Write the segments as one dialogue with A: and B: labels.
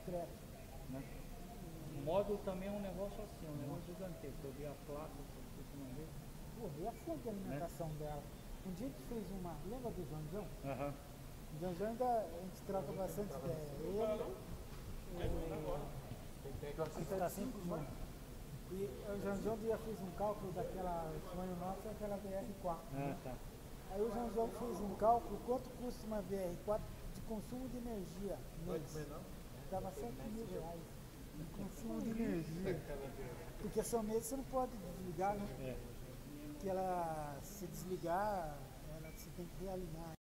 A: discreto.
B: né? O módulo também é um negócio assim, um negócio gigantesco. Eu vi a placa, você não vê,
A: Pô, e a fonte de alimentação dela? Um dia a gente fez uma. Lembra do Joãozão?
B: aham,
A: O Joãozão ainda a gente troca bastante ideia. A gente está sempre junto. E o Joãozão um dia fez um cálculo daquela. O sonho nosso é aquela VR4.
B: ah, tá.
A: Aí o Joãozão fez um cálculo quanto custa uma VR4 de consumo de energia mês. Dava R$ 7.000 de consumo de energia. Porque são meses você não pode desligar, né?
B: É.
A: Que ela se desligar, ela, você tem que realinhar.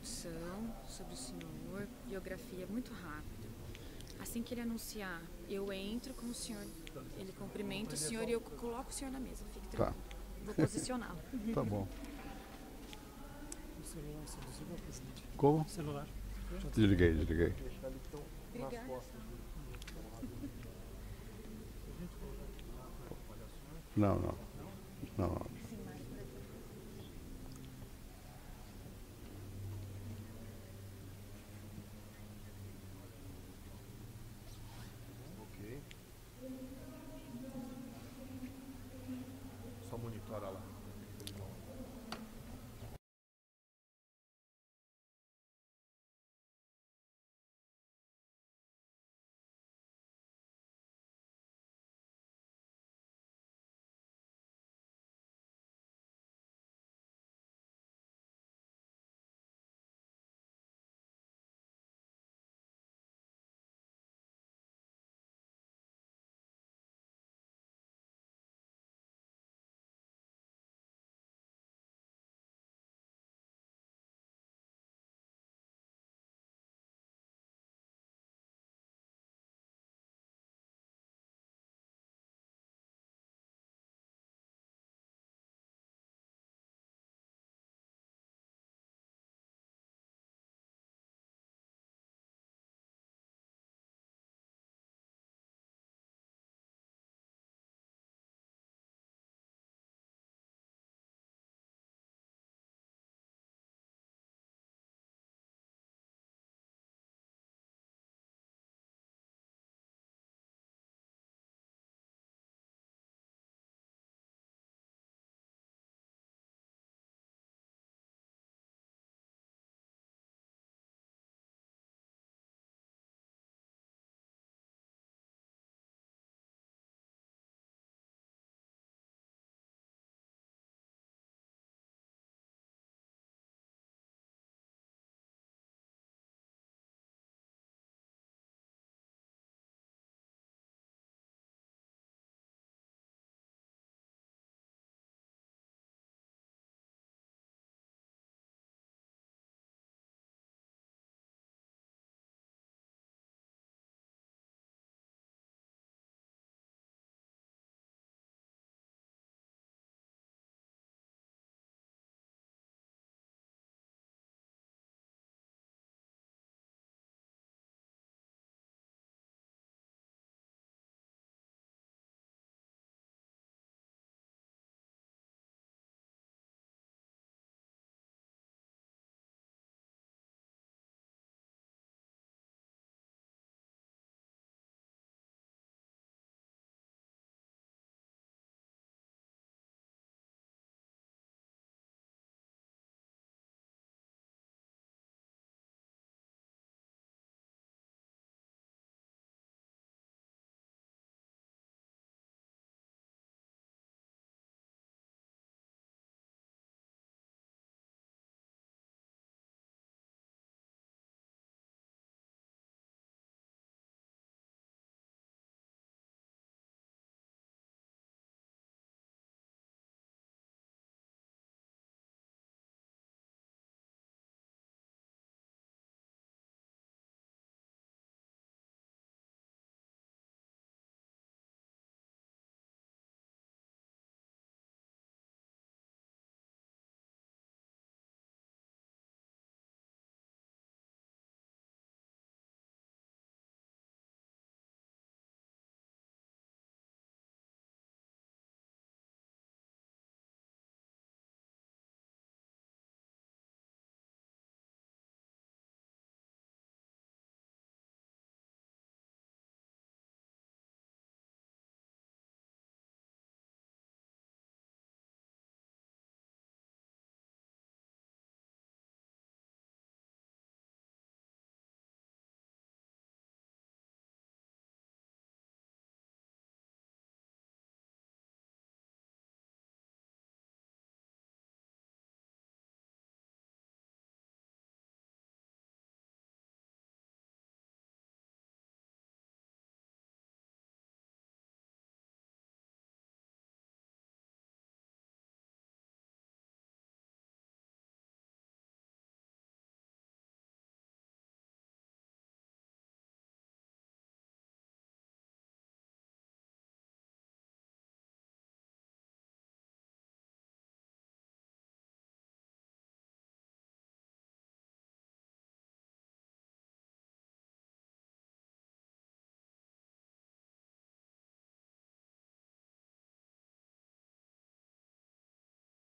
C: introdução sobre o senhor, biografia muito rápida. Assim que ele anunciar, eu entro com o senhor, ele cumprimenta o senhor e eu coloco o senhor na mesa. Fique tranquilo. Vou posicioná-lo.
D: Tá bom.
E: O celular se desligou, presidente.
D: Como?
E: O celular.
D: Desliguei.
C: Obrigada.
D: Não.
F: Ok. Só monitora lá.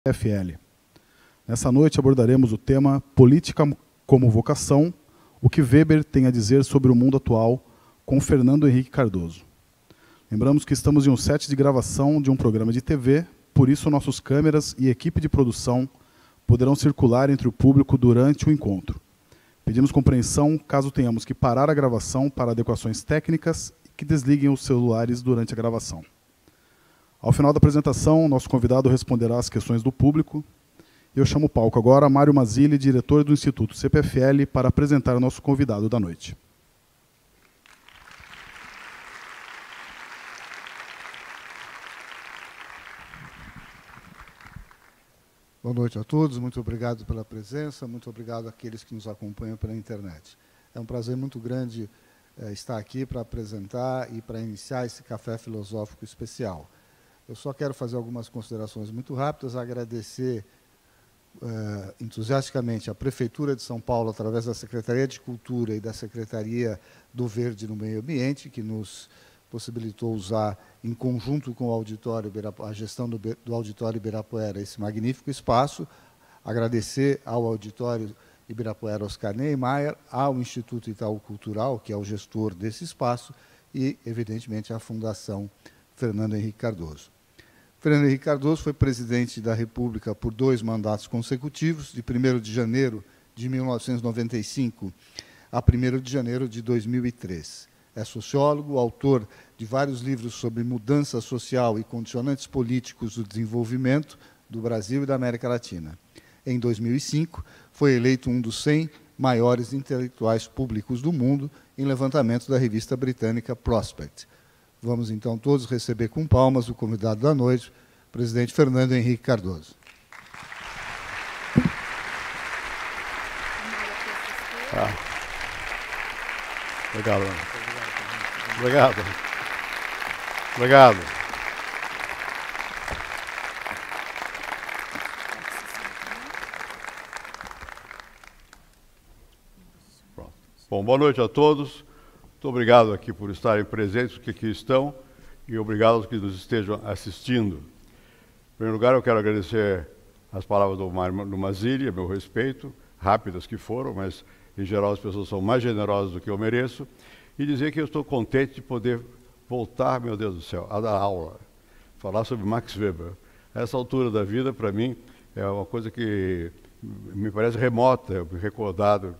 D: CPFL. Nessa noite abordaremos o tema Política como Vocação, o que Weber tem a dizer sobre o mundo atual, com Fernando Henrique Cardoso. Lembramos que estamos em um set de gravação de um programa de TV, por isso nossos câmeras e equipe de produção poderão circular entre o público durante o encontro. Pedimos compreensão caso tenhamos que parar a gravação para adequações técnicas e que desliguem os celulares durante a gravação. Ao final da apresentação, nosso convidado responderá às questões do público. Eu chamo o palco agora Mário Mazzilli, diretor do Instituto CPFL, para apresentar o nosso convidado da noite.
F: Boa noite a todos, muito obrigado pela presença, muito obrigado àqueles que nos acompanham pela internet. É um prazer muito grande estar aqui para apresentar e para iniciar esse café filosófico especial. Eu só quero fazer algumas considerações muito rápidas, agradecer entusiasticamente a Prefeitura de São Paulo, através da Secretaria de Cultura e da Secretaria do Verde no Meio Ambiente, que nos possibilitou usar, em conjunto com o auditório, a gestão do Auditório Ibirapuera, esse magnífico espaço. Agradecer ao Auditório Ibirapuera Oscar Niemeyer, ao Instituto Itaú Cultural, que é o gestor desse espaço, e, evidentemente, à Fundação Fernando Henrique Cardoso. Fernando Henrique Cardoso foi presidente da República por 2 mandatos consecutivos, de 1º de janeiro de 1995 a 1º de janeiro de 2003. É sociólogo, autor de vários livros sobre mudança social e condicionantes políticos do desenvolvimento do Brasil e da América Latina. Em 2005, foi eleito um dos 100 maiores intelectuais públicos do mundo em levantamento da revista britânica Prospect. Vamos, então, todos receber com palmas o convidado da noite, o presidente Fernando Henrique Cardoso.
G: Obrigado. Obrigado. Obrigado. Pronto. Bom, boa noite a todos. Muito obrigado aqui por estarem presentes, os que aqui estão, e obrigado aos que nos estejam assistindo. Em primeiro lugar, eu quero agradecer as palavras do Mazzilli, a meu respeito, rápidas que foram, mas, em geral, as pessoas são mais generosas do que eu mereço, e dizer que eu estou contente de poder voltar, meu Deus do céu, a dar aula, falar sobre Max Weber. Essa altura da vida, para mim, é uma coisa que me parece remota, eu me recordar de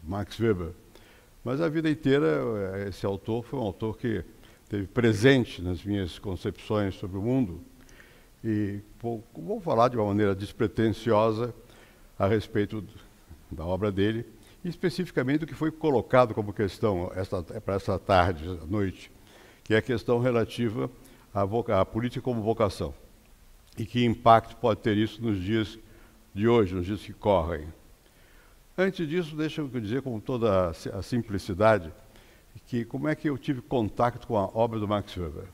G: Max Weber. Mas a vida inteira, esse autor foi um autor que esteve presente nas minhas concepções sobre o mundo. E vou falar de uma maneira despretensiosa a respeito da obra dele, e especificamente do que foi colocado como questão para essa tarde, à noite, que é a questão relativa à política como vocação. E que impacto pode ter isso nos dias de hoje, nos dias que correm. Antes disso, deixa eu dizer com toda a simplicidade, que como é que eu tive contato com a obra do Max Weber.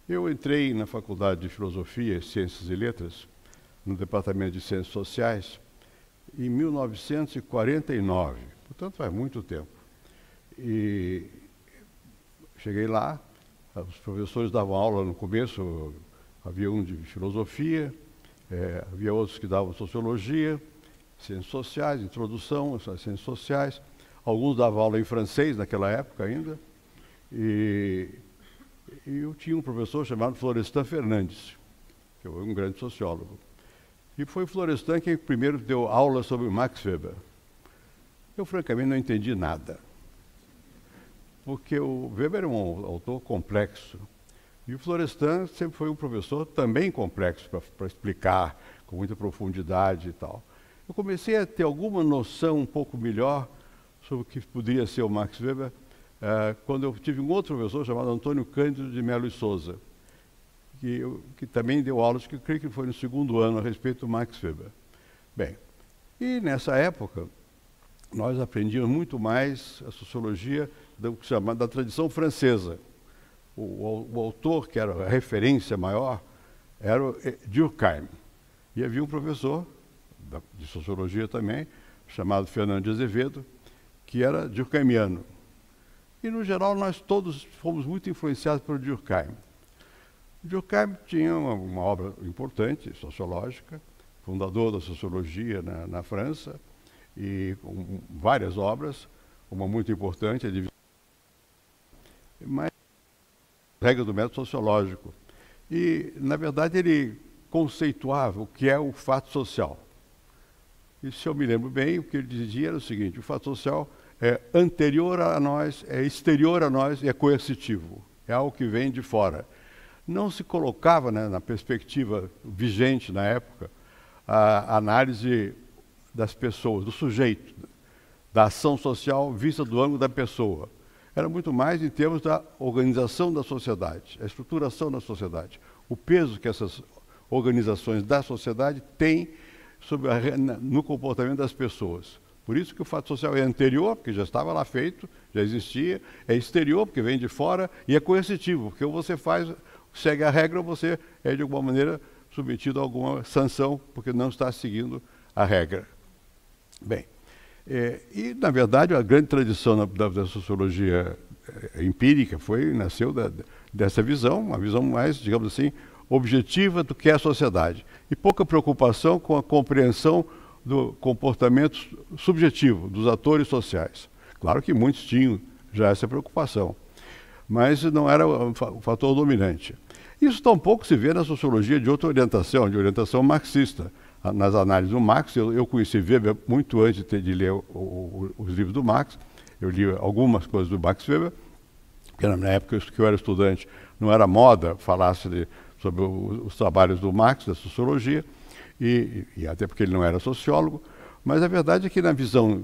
G: Eu entrei na Faculdade de Filosofia, Ciências e Letras, no Departamento de Ciências Sociais, em 1949, portanto faz muito tempo. E cheguei lá, os professores davam aula no começo, havia um de filosofia, havia outros que davam sociologia, ciências sociais, introdução às ciências sociais, alguns davam aula em francês naquela época ainda, e eu tinha um professor chamado Florestan Fernandes, que foi um grande sociólogo. E foi Florestan quem primeiro deu aula sobre Max Weber. Eu, francamente, não entendi nada. Porque o Weber é um autor complexo. E o Florestan sempre foi um professor também complexo para explicar com muita profundidade e tal. Eu comecei a ter alguma noção um pouco melhor sobre o que poderia ser o Max Weber quando eu tive um outro professor chamado Antônio Cândido de Melo e Souza, que também deu aulas, que eu creio que foi no 2º ano, a respeito do Max Weber. Bem, e nessa época, nós aprendíamos muito mais a sociologia da tradição francesa. O autor, que era a referência maior, era o Durkheim. E havia um professor, de sociologia também, chamado Fernando de Azevedo, que era durkheimiano. E, no geral, nós todos fomos muito influenciados por Durkheim. Durkheim tinha uma obra importante, sociológica, fundador da sociologia na França, e com várias obras, uma muito importante, mas regra do método sociológico. E, na verdade, ele conceituava o que é o fato social. E, se eu me lembro bem, o que ele dizia era o seguinte: o fato social é anterior a nós, é exterior a nós e é coercitivo. É algo que vem de fora. Não se colocava, né, na perspectiva vigente na época a análise das pessoas, do sujeito, da ação social vista do ângulo da pessoa. Era muito mais em termos da organização da sociedade, a estruturação da sociedade, o peso que essas organizações da sociedade têm no comportamento das pessoas. Por isso que o fato social é anterior, porque já estava lá feito, já existia, é exterior, porque vem de fora, e é coercitivo, porque ou você segue a regra, ou você é de alguma maneira submetido a alguma sanção, porque não está seguindo a regra. Bem, e na verdade a grande tradição da sociologia empírica nasceu dessa visão, uma visão mais, digamos assim, objetiva do que é a sociedade, e pouca preocupação com a compreensão do comportamento subjetivo dos atores sociais. Claro que muitos tinham já essa preocupação, mas não era o fator dominante. Isso tampouco se vê na sociologia de outra orientação, de orientação marxista. Nas análises do Marx, eu conheci Weber muito antes de ler os livros do Marx. Eu li algumas coisas do Max Weber, porque na época que eu era estudante não era moda falar-se sobre os trabalhos do Marx, da sociologia, e até porque ele não era sociólogo, mas a verdade é que na visão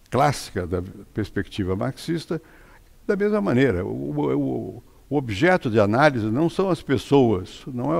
G: clássica da perspectiva marxista, da mesma maneira, o objeto de análise não são as pessoas, não é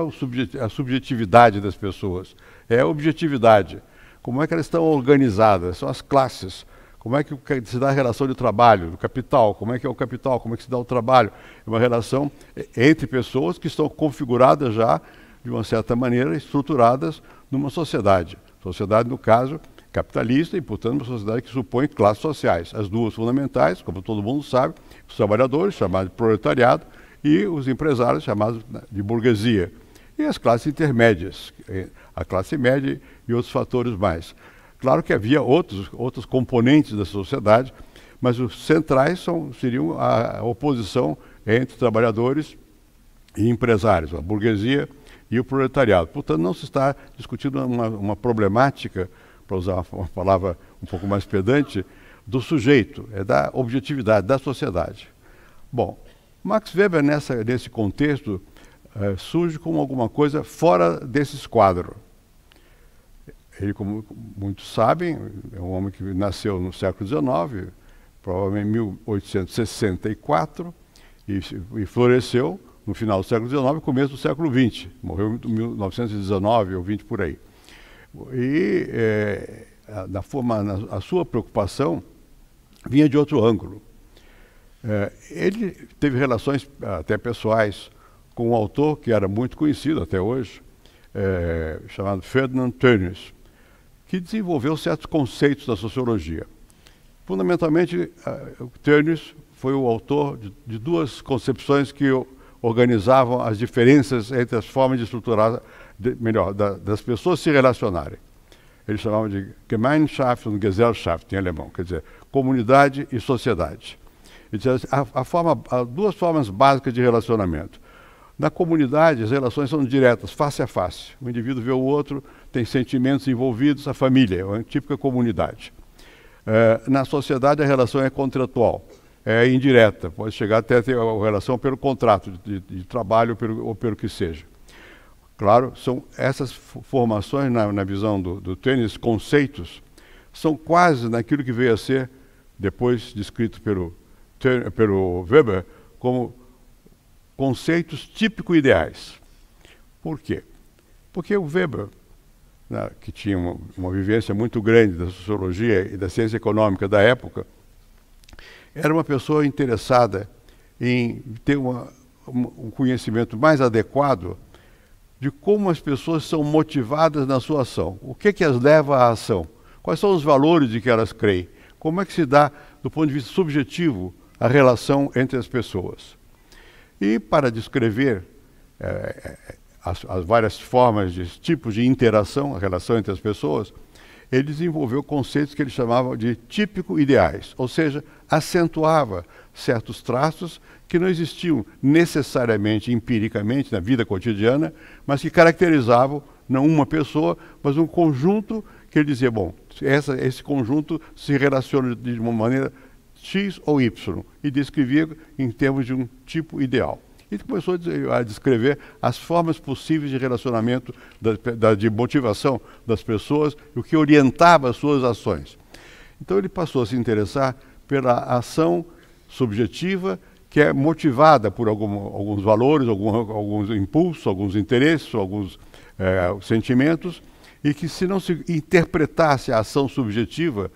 G: a subjetividade das pessoas, é a objetividade. Como é que elas estão organizadas, são as classes, como é que se dá a relação de trabalho, do capital, como é que é o capital, como é que se dá o trabalho. É uma relação entre pessoas que estão configuradas já, de uma certa maneira, estruturadas numa sociedade. Sociedade, no caso, capitalista, e, portanto, uma sociedade que supõe classes sociais. As duas fundamentais, como todo mundo sabe, os trabalhadores, chamados de proletariado, e os empresários, chamados de burguesia. E as classes intermédias, a classe média e outros fatores mais. Claro que havia outros componentes da sociedade, mas os centrais seriam a oposição entre trabalhadores e empresários, a burguesia e o proletariado. Portanto, não se está discutindo uma problemática, para usar uma palavra um pouco mais pedante, do sujeito, é da objetividade, da sociedade. Bom, Max Weber, nesse contexto, surge como alguma coisa fora desse quadro. Ele, como muitos sabem, é um homem que nasceu no século XIX, provavelmente em 1864, e floresceu no final do século XIX e começo do século XX. Morreu em 1919 ou 20 por aí. E a sua preocupação vinha de outro ângulo. Ele teve relações até pessoais com um autor que era muito conhecido até hoje, chamado Ferdinand Tönnies, que desenvolveu certos conceitos da sociologia. Fundamentalmente, Tönnies foi o autor de duas concepções que organizavam as diferenças entre as formas de estruturar, das pessoas se relacionarem. Eles chamavam de Gemeinschaft und Gesellschaft, em alemão, quer dizer, comunidade e sociedade. Ele dizia, há duas formas básicas de relacionamento. Na comunidade, as relações são diretas, face a face. O indivíduo vê o outro, tem sentimentos envolvidos, a família, é uma típica comunidade. Na sociedade, a relação é contratual, é indireta, pode chegar até a ter a relação pelo contrato de trabalho ou pelo que seja. Claro, são essas formações, na visão do Tönnies, conceitos, são quase naquilo que veio a ser, depois descrito pelo Weber, como conceitos típico-ideais. Por quê? Porque o Weber, que tinha uma vivência muito grande da sociologia e da ciência econômica da época, era uma pessoa interessada em ter um conhecimento mais adequado de como as pessoas são motivadas na sua ação. O que as leva à ação? Quais são os valores de que elas creem? Como é que se dá, do ponto de vista subjetivo, a relação entre as pessoas? E para descrever as várias formas, tipos de interação, a relação entre as pessoas, ele desenvolveu conceitos que ele chamava de típico-ideais, ou seja, acentuava certos traços que não existiam necessariamente, empiricamente, na vida cotidiana, mas que caracterizavam não uma pessoa, mas um conjunto que ele dizia, bom, esse conjunto se relaciona de uma maneira X ou Y, e descrevia em termos de um tipo ideal. E começou a descrever as formas possíveis de relacionamento, de motivação das pessoas, o que orientava as suas ações. Então ele passou a se interessar pela ação subjetiva, que é motivada por alguns valores, alguns impulsos, alguns interesses, alguns sentimentos, e que se não se interpretasse a ação subjetiva,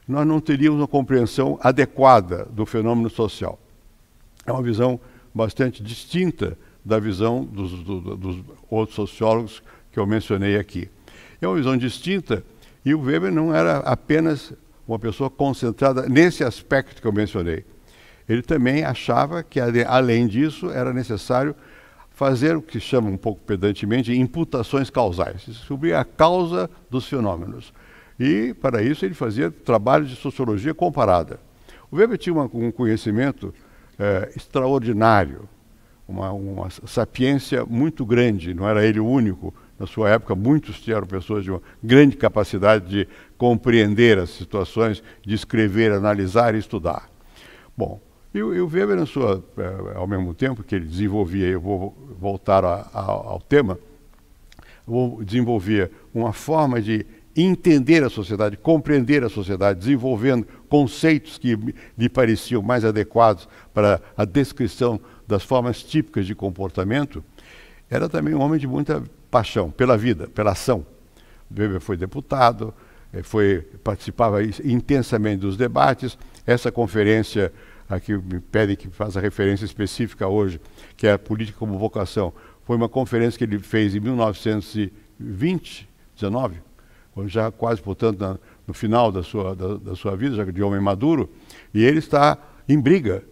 G: nós não teríamos uma compreensão adequada do fenômeno social. É uma visão bastante distinta da visão dos outros sociólogos que eu mencionei aqui. É uma visão distinta, e o Weber não era apenas uma pessoa concentrada nesse aspecto que eu mencionei. Ele também achava que, além disso, era necessário fazer o que chama um pouco pedantemente de imputações causais, descobrir a causa dos fenômenos. E, para isso, ele fazia trabalhos de sociologia comparada. O Weber tinha um conhecimento extraordinário, uma sapiência muito grande, não era ele o único. Na sua época, muitos eram pessoas de uma grande capacidade de compreender as situações, de escrever, analisar e estudar. Bom, e o Weber, ao mesmo tempo que ele desenvolvia, eu vou voltar ao tema, desenvolvia uma forma de entender a sociedade, compreender a sociedade, desenvolvendo conceitos que lhe pareciam mais adequados para a descrição das formas típicas de comportamento. Era também um homem de muita paixão pela vida, pela ação. Weber foi deputado, participava intensamente dos debates. Essa conferência, aqui me pedem que faça referência específica hoje, que é a Política como Vocação, foi uma conferência que ele fez em 1919, já quase, portanto, no final da sua vida, já de homem maduro, e ele está em briga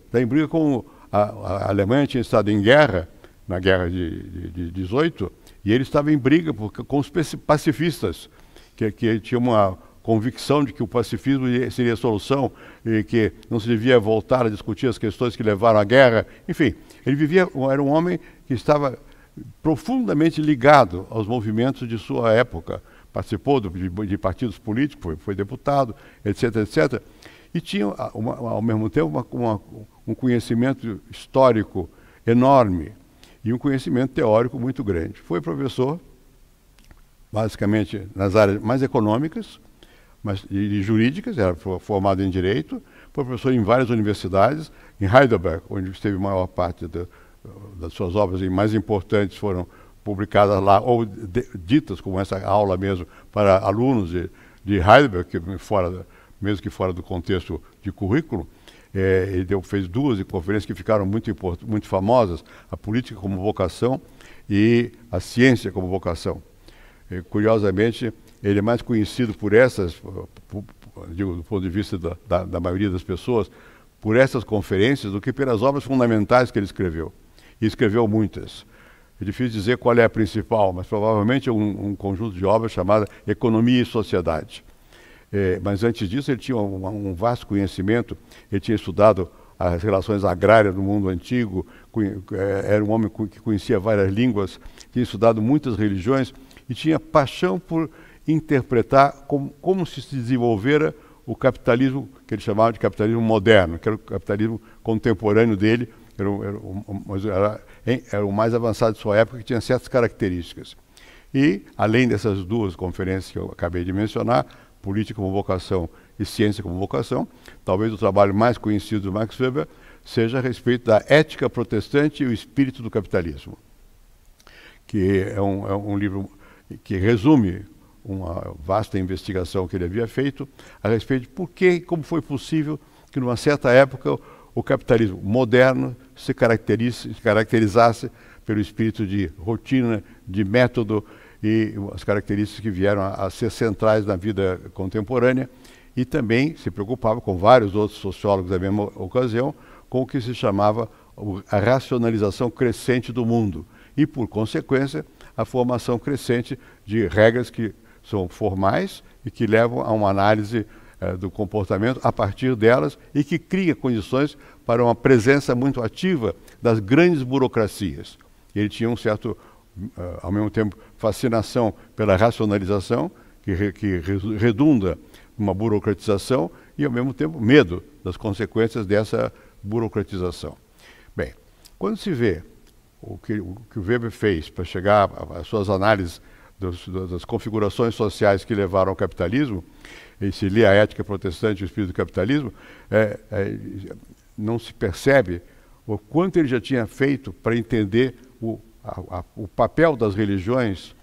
G: com a Alemanha. Tinha estado em guerra, na guerra de 18, e ele estava em briga com os pacifistas, que tinha uma convicção de que o pacifismo seria a solução e que não se devia voltar a discutir as questões que levaram à guerra. Enfim, era um homem que estava profundamente ligado aos movimentos de sua época. Participou de partidos políticos, foi deputado, etc., etc. E tinha, ao mesmo tempo, um conhecimento histórico enorme e um conhecimento teórico muito grande. Foi professor, basicamente, nas áreas mais econômicas e jurídicas, era formado em Direito, foi professor em várias universidades, em Heidelberg, onde esteve a maior parte das suas obras mais importantes foram publicadas lá, ou ditas como essa aula mesmo, para alunos de Heidelberg, mesmo que fora do contexto de currículo. Ele fez duas conferências que ficaram muito famosas, a Política como Vocação e a Ciência como Vocação. Curiosamente, ele é mais conhecido por essas, digo, do ponto de vista da maioria das pessoas, por essas conferências do que pelas obras fundamentais que ele escreveu. E escreveu muitas. É difícil dizer qual é a principal, mas provavelmente é um conjunto de obras chamada Economia e Sociedade. Mas antes disso ele tinha um vasto conhecimento, ele tinha estudado as relações agrárias do mundo antigo, era um homem que conhecia várias línguas, tinha estudado muitas religiões e tinha paixão por interpretar como se desenvolvera o capitalismo, que ele chamava de capitalismo moderno, que era o capitalismo contemporâneo dele, era o mais avançado de sua época, que tinha certas características. E, além dessas duas conferências que eu acabei de mencionar, Política como Vocação e Ciência como Vocação, talvez o trabalho mais conhecido do Max Weber seja a respeito da ética protestante e o espírito do capitalismo, que é um livro que resume uma vasta investigação que ele havia feito a respeito de por que e como foi possível que, numa certa época, o capitalismo moderno se caracterizasse pelo espírito de rotina, de método e as características que vieram a ser centrais na vida contemporânea, e também se preocupava com vários outros sociólogos da mesma ocasião com o que se chamava a racionalização crescente do mundo e, por consequência, a formação crescente de regras que são formais e que levam a uma análise do comportamento a partir delas e que cria condições para uma presença muito ativa das grandes burocracias. Ele tinha um certo, ao mesmo tempo, fascinação pela racionalização, que redunda numa burocratização, e, ao mesmo tempo, medo das consequências dessa burocratização. Bem, quando se vê o que o Weber fez para chegar às suas análises das configurações sociais que levaram ao capitalismo, e se lê a Ética Protestante e o Espírito do Capitalismo, não se percebe o quanto ele já tinha feito para entender o papel das religiões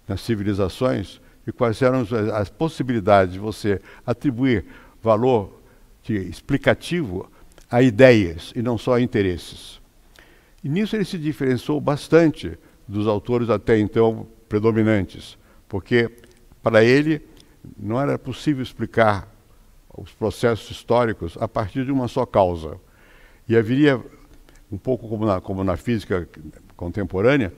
G: nas civilizações e quais eram as possibilidades de você atribuir valor explicativo a ideias e não só a interesses. E nisso ele se diferenciou bastante dos autores até então predominantes, porque para ele não era possível explicar os processos históricos a partir de uma só causa. E haveria, um pouco como na física contemporânea,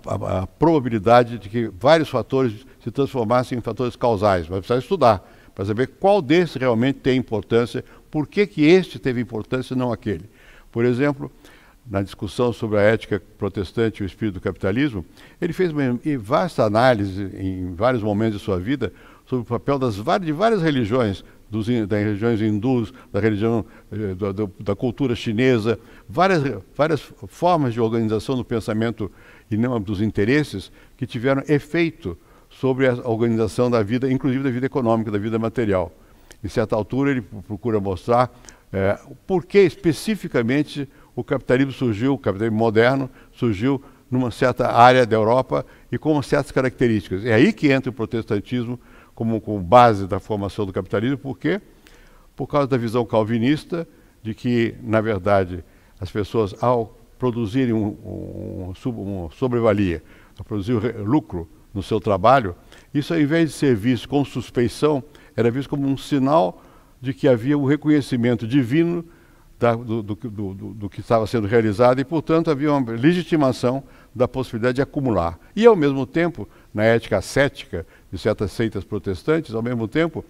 G: a probabilidade de que vários fatores se transformassem em fatores causais, mas precisa estudar para saber qual desses realmente tem importância, por que este teve importância e não aquele. Por exemplo, na discussão sobre a ética protestante e o espírito do capitalismo, ele fez uma vasta análise em vários momentos de sua vida sobre o papel de várias religiões, das religiões hindus, da religião da cultura chinesa, várias formas de organização do pensamento e não dos interesses que tiveram efeito sobre a organização da vida, inclusive da vida econômica, da vida material. Em certa altura ele procura mostrar por que especificamente o capitalismo surgiu, o capitalismo moderno surgiu numa certa área da Europa e com certas características. É aí que entra o protestantismo como base da formação do capitalismo, por quê? Por causa da visão calvinista de que, na verdade, as pessoas, ao produzirem uma sobrevalia, a produzir lucro no seu trabalho, isso, ao invés de ser visto com suspeição, era visto como um sinal de que havia um reconhecimento divino do que estava sendo realizado e, portanto, havia uma legitimação da possibilidade de acumular. E, ao mesmo tempo, na ética ascética de certas seitas protestantes, ao mesmo tempo,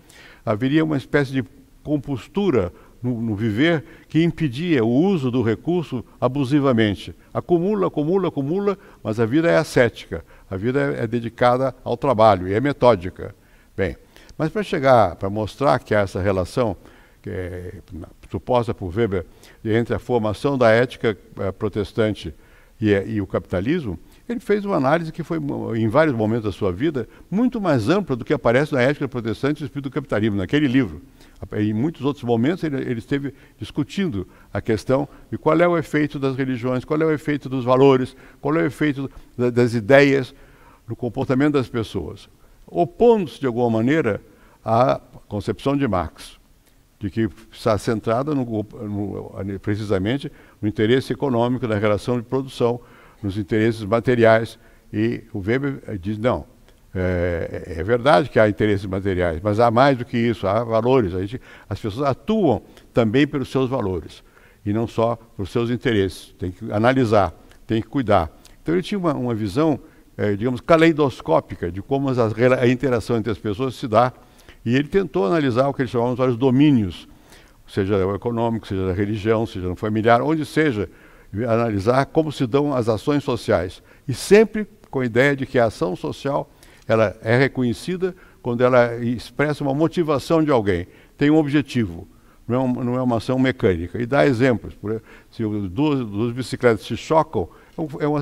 G: haveria uma espécie de compostura no viver que impedia o uso do recurso abusivamente. Acumula, acumula, acumula, mas a vida é ascética, a vida é dedicada ao trabalho e é metódica. Bem, mas para mostrar que há essa relação que é suposta por Weber entre a formação da ética protestante e o capitalismo, ele fez uma análise que foi, em vários momentos da sua vida, muito mais ampla do que aparece na Ética Protestante e o Espírito do Capitalismo, naquele livro. Em muitos outros momentos ele esteve discutindo a questão de qual é o efeito das religiões, qual é o efeito dos valores, qual é o efeito das ideias no comportamento das pessoas, opondo-se de alguma maneira à concepção de Marx, de que está centrada precisamente no interesse econômico, na relação de produção, nos interesses materiais. E o Weber diz, não, é verdade que há interesses materiais, mas há mais do que isso, há valores. As pessoas atuam também pelos seus valores, e não só pelos seus interesses. Tem que analisar, tem que cuidar. Então ele tinha uma visão, digamos, caleidoscópica de como a interação entre as pessoas se dá. E ele tentou analisar o que ele chamava de vários domínios, seja o econômico, seja da religião, seja no familiar, onde seja, analisar como se dão as ações sociais. E sempre com a ideia de que a ação social ela é reconhecida quando ela expressa uma motivação de alguém, tem um objetivo, não é uma ação mecânica. E dá exemplos. Se duas bicicletas se chocam,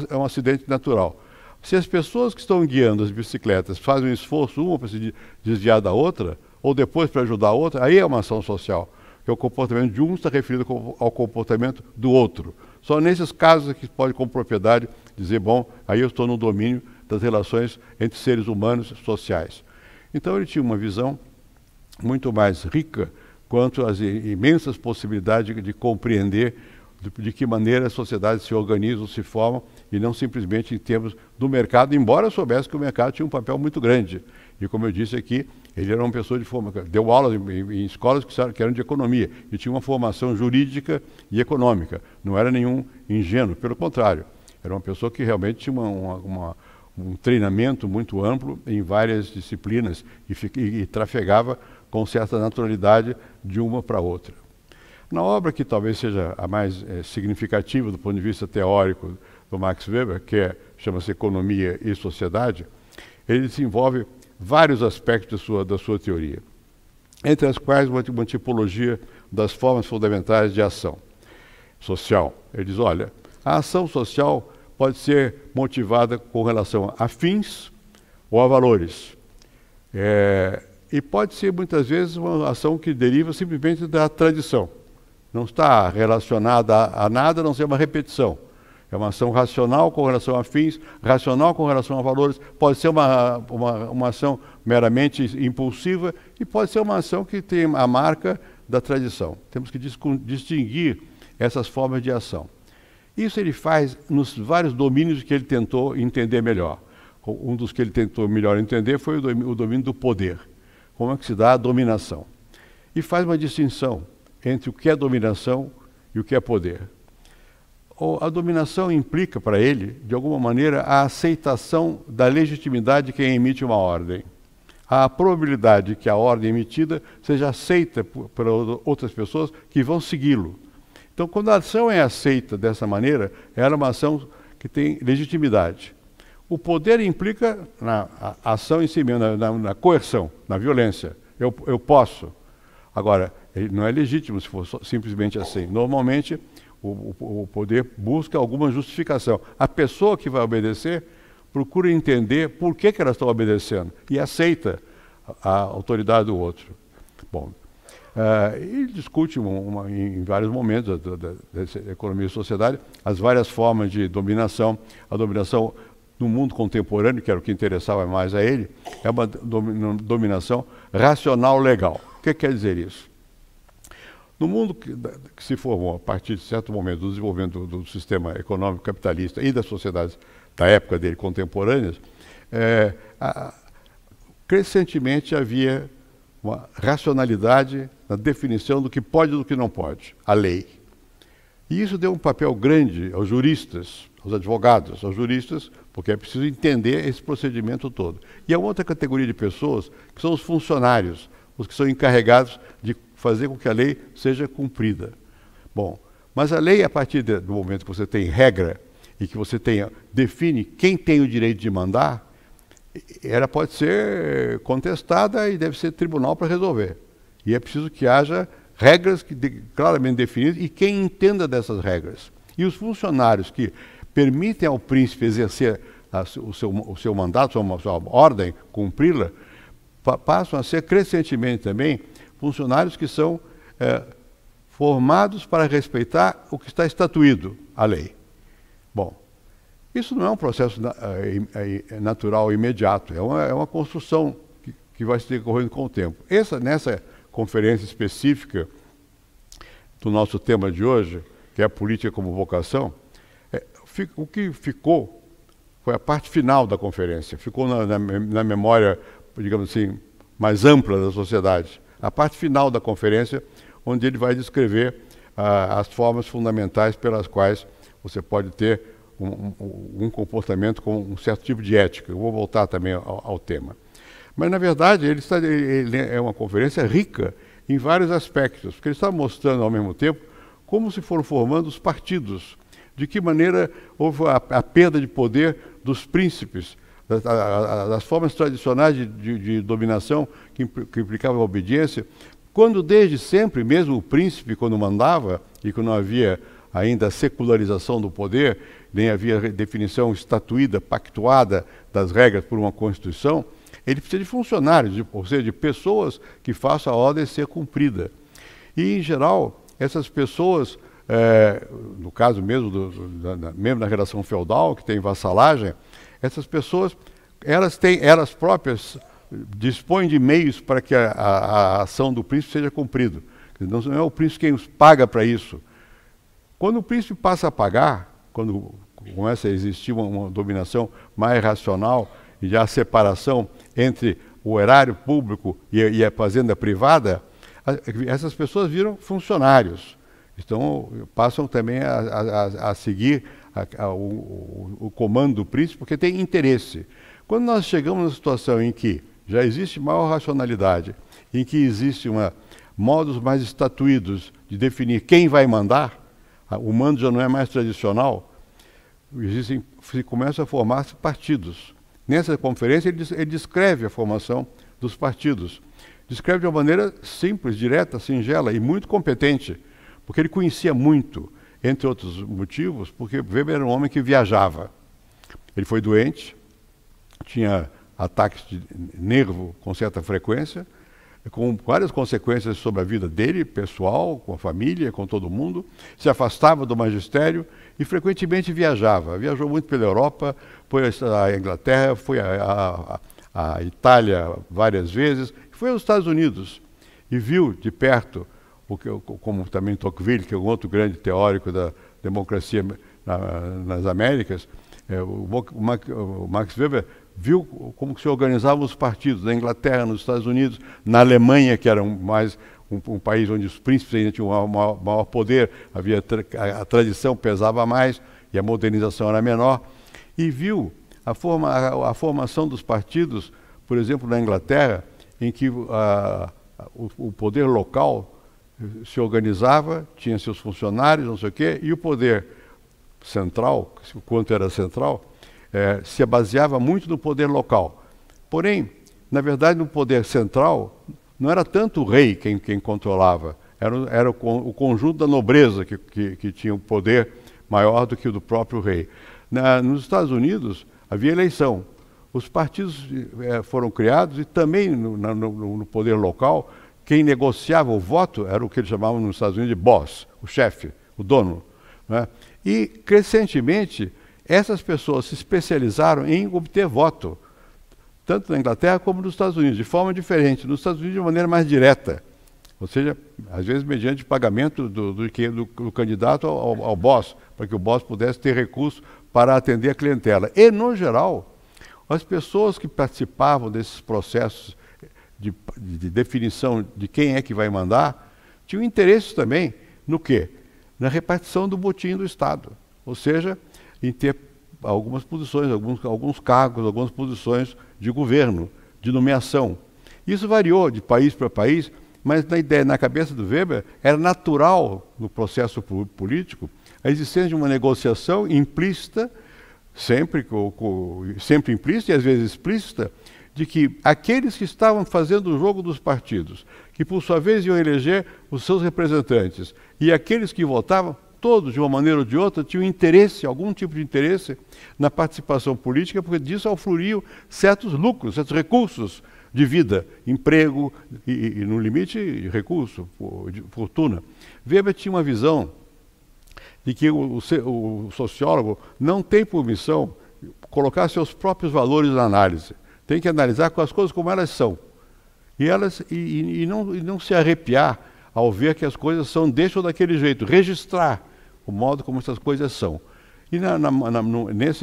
G: é um acidente natural. Se as pessoas que estão guiando as bicicletas fazem um esforço, uma para se desviar da outra, ou depois para ajudar a outra, aí é uma ação social, que o comportamento de um está referido ao comportamento do outro. Só nesses casos é que pode, com propriedade, dizer, bom, aí eu estou no domínio das relações entre seres humanos e sociais. Então ele tinha uma visão muito mais rica quanto às imensas possibilidades de compreender de que maneira as sociedades se organizam, se formam, e não simplesmente em termos do mercado, embora eu soubesse que o mercado tinha um papel muito grande. E como eu disse aqui, Ele era uma pessoa de formação, deu aulas em escolas que eram de economia e tinha uma formação jurídica e econômica. Não era nenhum ingênuo, pelo contrário. Era uma pessoa que realmente tinha um treinamento muito amplo em várias disciplinas e trafegava com certa naturalidade de uma para outra. Na obra que talvez seja a mais significativa do ponto de vista teórico do Max Weber, que chama-se Economia e Sociedade, ele desenvolve vários aspectos da sua teoria, entre as quais uma tipologia das formas fundamentais de ação social. Ele diz, olha, a ação social pode ser motivada com relação a fins ou a valores. E pode ser, muitas vezes, uma ação que deriva simplesmente da tradição. Não está relacionada a nada, a não ser uma repetição. É uma ação racional com relação a fins, racional com relação a valores. Pode ser uma ação meramente impulsiva e pode ser uma ação que tem a marca da tradição. Temos que distinguir essas formas de ação. Isso ele faz nos vários domínios que ele tentou entender melhor. Um dos que ele tentou melhor entender foi o domínio do poder. Como é que se dá a dominação? E faz uma distinção entre o que é dominação e o que é poder. A dominação implica para ele, de alguma maneira, a aceitação da legitimidade de quem emite uma ordem. A probabilidade de que a ordem emitida seja aceita por outras pessoas que vão segui-lo. Então, quando a ação é aceita dessa maneira, ela é uma ação que tem legitimidade. O poder implica na ação em si mesmo, na coerção, na violência. Eu posso. Agora, ele não é legítimo se for simplesmente assim. Normalmente, o poder busca alguma justificação. A pessoa que vai obedecer procura entender por que elas estão obedecendo e aceita a autoridade do outro. Bom, ele discute em vários momentos da economia e sociedade as várias formas de dominação. A dominação no mundo contemporâneo, que era o que interessava mais a ele, é uma dominação racional legal. O que quer dizer isso? No mundo que se formou a partir de certo momento do desenvolvimento do sistema econômico capitalista e das sociedades da época dele, contemporâneas, crescentemente havia uma racionalidade na definição do que pode e do que não pode, a lei. E isso deu um papel grande aos juristas, aos advogados, aos juristas, porque é preciso entender esse procedimento todo. E há outra categoria de pessoas, que são os funcionários, os que são encarregados de fazer com que a lei seja cumprida. Bom, mas a lei, a partir do momento que você tem regra e que você define quem tem o direito de mandar, ela pode ser contestada e deve ser tribunal para resolver. E é preciso que haja regras claramente definidas e quem entenda dessas regras. E os funcionários que permitem ao príncipe exercer o seu mandato, a sua ordem, cumpri-la, passam a ser crescentemente também funcionários que são formados para respeitar o que está estatuído, a lei. Bom, isso não é um processo natural imediato, é uma construção que vai se decorrendo com o tempo. Nessa conferência específica do nosso tema de hoje, que é a política como vocação, o que ficou foi a parte final da conferência, ficou na memória, digamos assim, mais ampla da sociedade. A parte final da conferência, onde ele vai descrever as formas fundamentais pelas quais você pode ter um comportamento com um certo tipo de ética. Eu vou voltar também ao tema. Mas, na verdade, ele é uma conferência rica em vários aspectos, porque ele está mostrando, ao mesmo tempo, como se foram formando os partidos, de que maneira houve a perda de poder dos príncipes, das formas tradicionais de dominação que implicavam a obediência, quando desde sempre, mesmo o príncipe, quando mandava, e quando não havia ainda a secularização do poder, nem havia definição estatuída, pactuada das regras por uma Constituição, ele precisa de funcionários, ou seja, de pessoas que façam a ordem ser cumprida. E, em geral, essas pessoas, no caso mesmo, mesmo na relação feudal, que tem vassalagem, essas pessoas, elas próprias dispõem de meios para que a ação do príncipe seja cumprida. Não é o príncipe quem os paga para isso. Quando o príncipe passa a pagar, quando começa a existir uma dominação mais racional e já a separação entre o erário público e a fazenda privada, essas pessoas viram funcionários. Então, passam também a seguir o comando do príncipe, porque tem interesse. Quando nós chegamos na situação em que já existe maior racionalidade, em que existe modos mais estatuídos de definir quem vai mandar, o mando já não é mais tradicional, começam a formar-se partidos. Nessa conferência ele descreve a formação dos partidos. Descreve de uma maneira simples, direta, singela e muito competente, porque ele conhecia muito, entre outros motivos, porque Weber era um homem que viajava. Ele foi doente, tinha ataques de nervo com certa frequência, com várias consequências sobre a vida dele, pessoal, com a família, com todo mundo, se afastava do magistério e frequentemente viajava. Viajou muito pela Europa, foi à Inglaterra, foi à Itália várias vezes, foi aos Estados Unidos e viu de perto, como também Tocqueville, que é um outro grande teórico da democracia nas Américas, o Max Weber viu como se organizavam os partidos na Inglaterra, nos Estados Unidos, na Alemanha, que era um país onde os príncipes ainda tinham um maior poder, a tradição pesava mais e a modernização era menor, e viu a formação dos partidos, por exemplo, na Inglaterra, em que o poder local se organizava, tinha seus funcionários, não sei o quê, e o poder central, o quanto era central, se baseava muito no poder local. Porém, na verdade, no poder central, não era tanto o rei quem controlava, era o conjunto da nobreza que tinha um poder maior do que o do próprio rei. Nos Estados Unidos, havia eleição. Os partidos foram criados e também no poder local, quem negociava o voto era o que eles chamavam nos Estados Unidos de boss, o chefe, o dono, né? E, crescentemente, essas pessoas se especializaram em obter voto, tanto na Inglaterra como nos Estados Unidos, de forma diferente. Nos Estados Unidos, de maneira mais direta, ou seja, às vezes mediante pagamento do candidato ao boss, para que o boss pudesse ter recursos para atender a clientela. E, no geral, as pessoas que participavam desses processos de definição de quem é que vai mandar, tinham interesse também no quê? Na repartição do botim do Estado. Ou seja, em ter algumas posições, alguns cargos, algumas posições de governo, de nomeação. Isso variou de país para país, mas na cabeça do Weber era natural no processo político a existência de uma negociação implícita, sempre implícita e às vezes explícita, de que aqueles que estavam fazendo o jogo dos partidos, que por sua vez iam eleger os seus representantes, e aqueles que votavam, todos de uma maneira ou de outra, tinham interesse, algum tipo de interesse na participação política, porque disso afloriam certos lucros, certos recursos de vida, emprego e no limite, recurso, fortuna. Weber tinha uma visão de que o sociólogo não tem por missão colocar seus próprios valores na análise. Tem que analisar com as coisas como elas são. E não se arrepiar ao ver que as coisas são deste ou daquele jeito. Registrar o modo como essas coisas são. E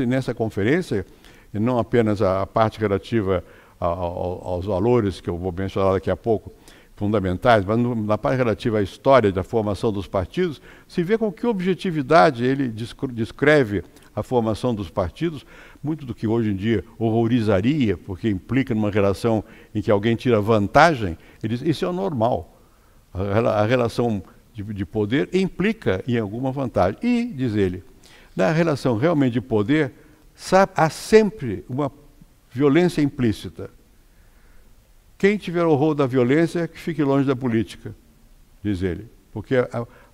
G: nessa conferência, não apenas a parte relativa aos valores, que eu vou mencionar daqui a pouco, fundamentais, mas na parte relativa à história da formação dos partidos, se vê com que objetividade ele descreve a formação dos partidos, muito do que hoje em dia horrorizaria, porque implica numa relação em que alguém tira vantagem, ele diz, isso é o normal. A relação de poder implica em alguma vantagem. E, diz ele, na relação realmente de poder, há sempre uma violência implícita. Quem tiver horror da violência, que fique longe da política, diz ele. Porque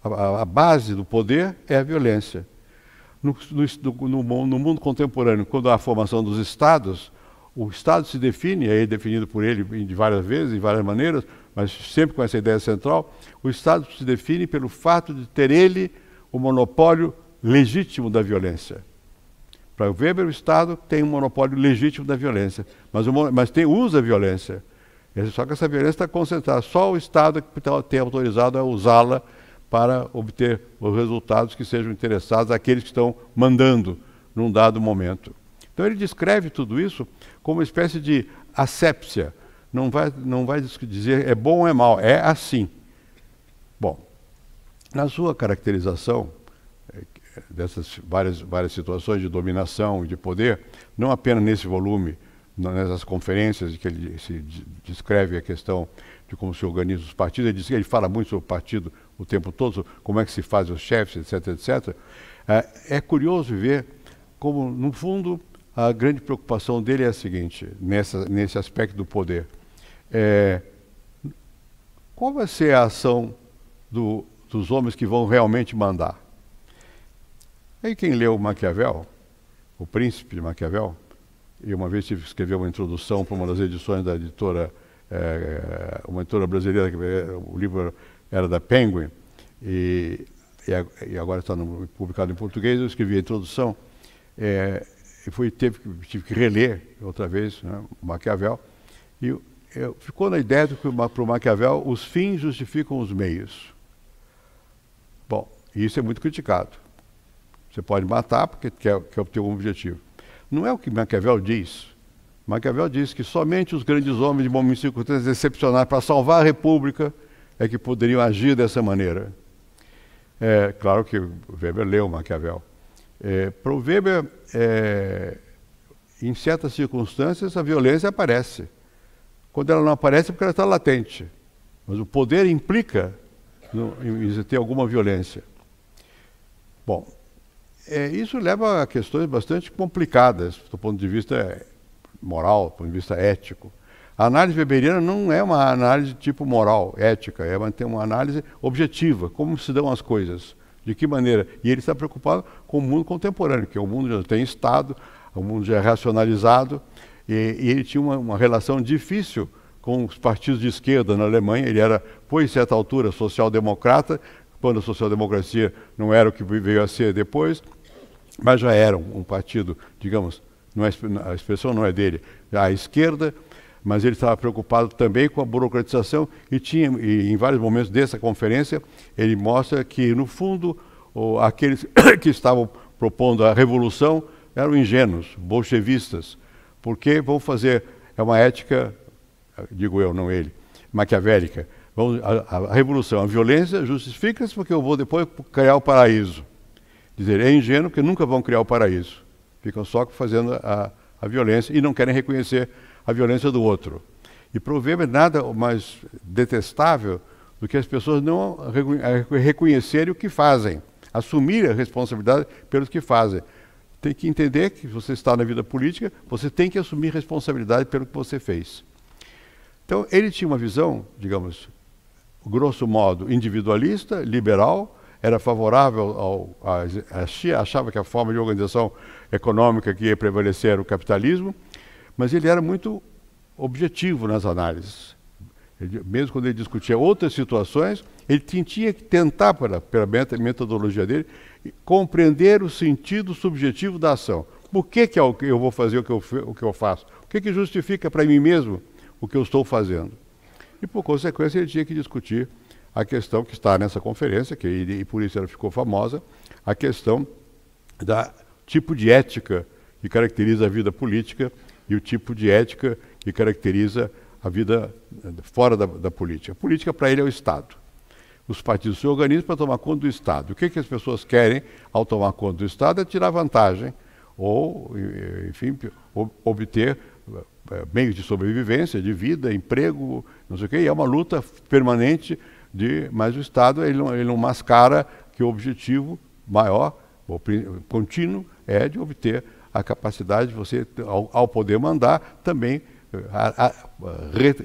G: a base do poder é a violência. No mundo contemporâneo, quando há a formação dos Estados, o Estado se define, é definido por ele de várias vezes, de várias maneiras, mas sempre com essa ideia central, o Estado se define pelo fato de ter ele o monopólio legítimo da violência. Para Weber, o Estado tem um monopólio legítimo da violência, mas usa a violência. Só que essa violência está concentrada, só o Estado que tem autorizado a usá-la para obter os resultados que sejam interessados àqueles que estão mandando num dado momento. Então ele descreve tudo isso como uma espécie de assépsia, não vai dizer é bom ou é mal, é assim. Bom, na sua caracterização dessas várias situações de dominação e de poder, não apenas nesse volume, nessas conferências que ele se descreve a questão de como se organizam os partidos, ele fala muito sobre o partido o tempo todo, como é que se faz os chefes, etc, etc. É curioso ver como, no fundo, a grande preocupação dele é a seguinte, nesse aspecto do poder. Qual vai ser a ação dos homens que vão realmente mandar? Aí quem leu Maquiavel, O Príncipe de Maquiavel, e uma vez tive que escrever uma introdução para uma das edições da editora, uma editora brasileira, que o livro era da Penguin, e agora está publicado em português, eu escrevi a introdução, tive que reler outra vez, né, Maquiavel, e ficou na ideia de que para o Maquiavel os fins justificam os meios. Bom, isso é muito criticado. Você pode matar porque quer obter um objetivo. Não é o que Maquiavel diz. Maquiavel diz que somente os grandes homens de momentos e circunstâncias excepcionais para salvar a República é que poderiam agir dessa maneira. Claro que o Weber leu Maquiavel. Para o Weber, em certas circunstâncias, a violência aparece. Quando ela não aparece é porque ela está latente. Mas o poder implica em ter alguma violência. Bom, isso leva a questões bastante complicadas do ponto de vista moral, do ponto de vista ético. A análise weberiana não é uma análise tipo moral, ética, tem uma análise objetiva, como se dão as coisas, de que maneira. E ele está preocupado com o mundo contemporâneo, que o mundo já tem Estado, o mundo já é racionalizado, e ele tinha uma relação difícil com os partidos de esquerda na Alemanha. Ele foi, em certa altura, social-democrata, quando a social-democracia não era o que veio a ser depois, mas já era um partido, digamos, a expressão não é dele, à esquerda, mas ele estava preocupado também com a burocratização e em vários momentos dessa conferência, ele mostra que, no fundo, aqueles que estavam propondo a revolução eram ingênuos, bolchevistas, porque vão fazer, é uma ética, digo eu, não ele, maquiavélica. A revolução, a violência justifica-se porque eu vou depois criar o paraíso. Dizer, é ingênuo porque nunca vão criar o paraíso. Ficam só fazendo a violência e não querem reconhecer a violência do outro. E para o Weber, nada mais detestável do que as pessoas não reconhecerem o que fazem, assumir a responsabilidade pelos que fazem. Tem que entender que se você está na vida política, você tem que assumir responsabilidade pelo que você fez. Então, ele tinha uma visão, digamos, grosso modo, individualista, liberal, era favorável achava que a forma de organização econômica que ia prevalecer era o capitalismo, mas ele era muito objetivo nas análises. Mesmo quando ele discutia outras situações, ele tinha que tentar, pela metodologia dele, compreender o sentido subjetivo da ação. Por que eu vou fazer o que eu faço? O que justifica para mim mesmo o que eu estou fazendo? E, por consequência, ele tinha que discutir a questão que está nessa conferência, e por isso ela ficou famosa, a questão do tipo de ética que caracteriza a vida política e o tipo de ética que caracteriza a vida fora da política. A política, para ele, é o Estado. Os partidos se organizam para tomar conta do Estado. O que as pessoas querem ao tomar conta do Estado é tirar vantagem ou, enfim, obter meios de sobrevivência, de vida, emprego, não sei o quê. E é uma luta permanente, mas o Estado ele não mascara que o objetivo maior, contínuo, é de obter a capacidade de você, ao poder mandar, também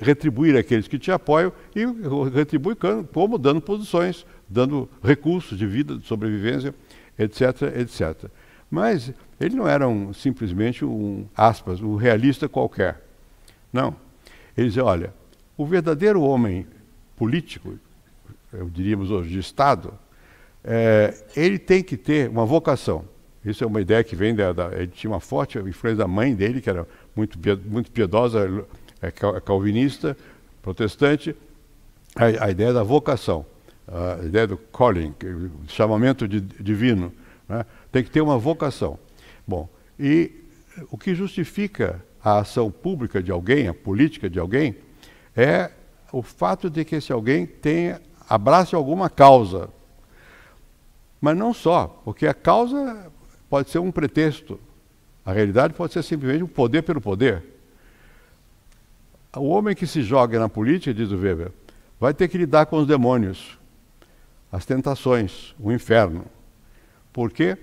G: retribuir aqueles que te apoiam e retribuir como dando posições, dando recursos de vida, de sobrevivência, etc, etc. Mas ele não era simplesmente um realista qualquer. Não. Ele dizia, olha, o verdadeiro homem político, diríamos hoje, de Estado, ele tem que ter uma vocação. Isso é uma ideia que vem ele tinha uma forte influência da mãe dele, que era muito piedosa, calvinista, protestante, a ideia da vocação, a ideia do calling, o chamamento divino, né? Tem que ter uma vocação. Bom, e o que justifica a ação pública de alguém, a política de alguém, é o fato de que esse alguém abrace alguma causa. Mas não só, porque a causa pode ser um pretexto. A realidade pode ser simplesmente um poder pelo poder. O homem que se joga na política, diz o Weber, vai ter que lidar com os demônios, as tentações, o inferno. Por quê?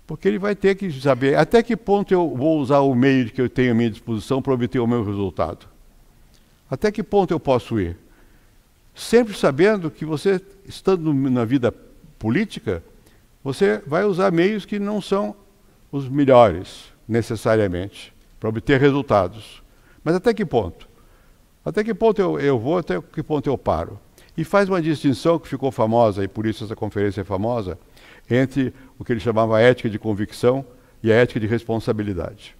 G: Porque ele vai ter que saber até que ponto eu vou usar o meio que eu tenho à minha disposição para obter o meu resultado. Até que ponto eu posso ir? Sempre sabendo que você, estando na vida política, você vai usar meios que não são os melhores, necessariamente, para obter resultados. Mas até que ponto? Até que ponto eu vou, até que ponto eu paro? E faz uma distinção que ficou famosa, e por isso essa conferência é famosa, entre o que ele chamava a ética de convicção e a ética de responsabilidade.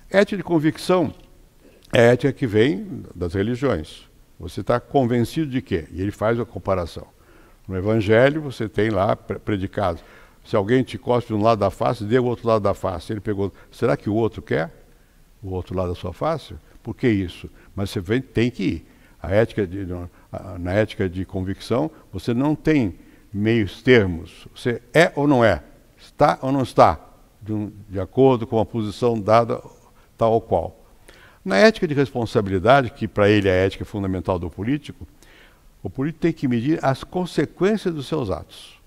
G: Ética de convicção é a ética que vem das religiões. Você está convencido de quê? E ele faz a comparação. No Evangelho, você tem lá predicados. Se alguém te cospe de um lado da face, dê o outro lado da face. Ele pergunta, será que o outro quer? O outro lado da sua face? Por que isso? Mas você tem que ir. Na ética de convicção, você não tem meios termos. Você é ou não é? Está ou não está? De acordo com a posição dada tal ou qual. Na ética de responsabilidade, que para ele é a ética fundamental do político, o político tem que medir as consequências dos seus atos.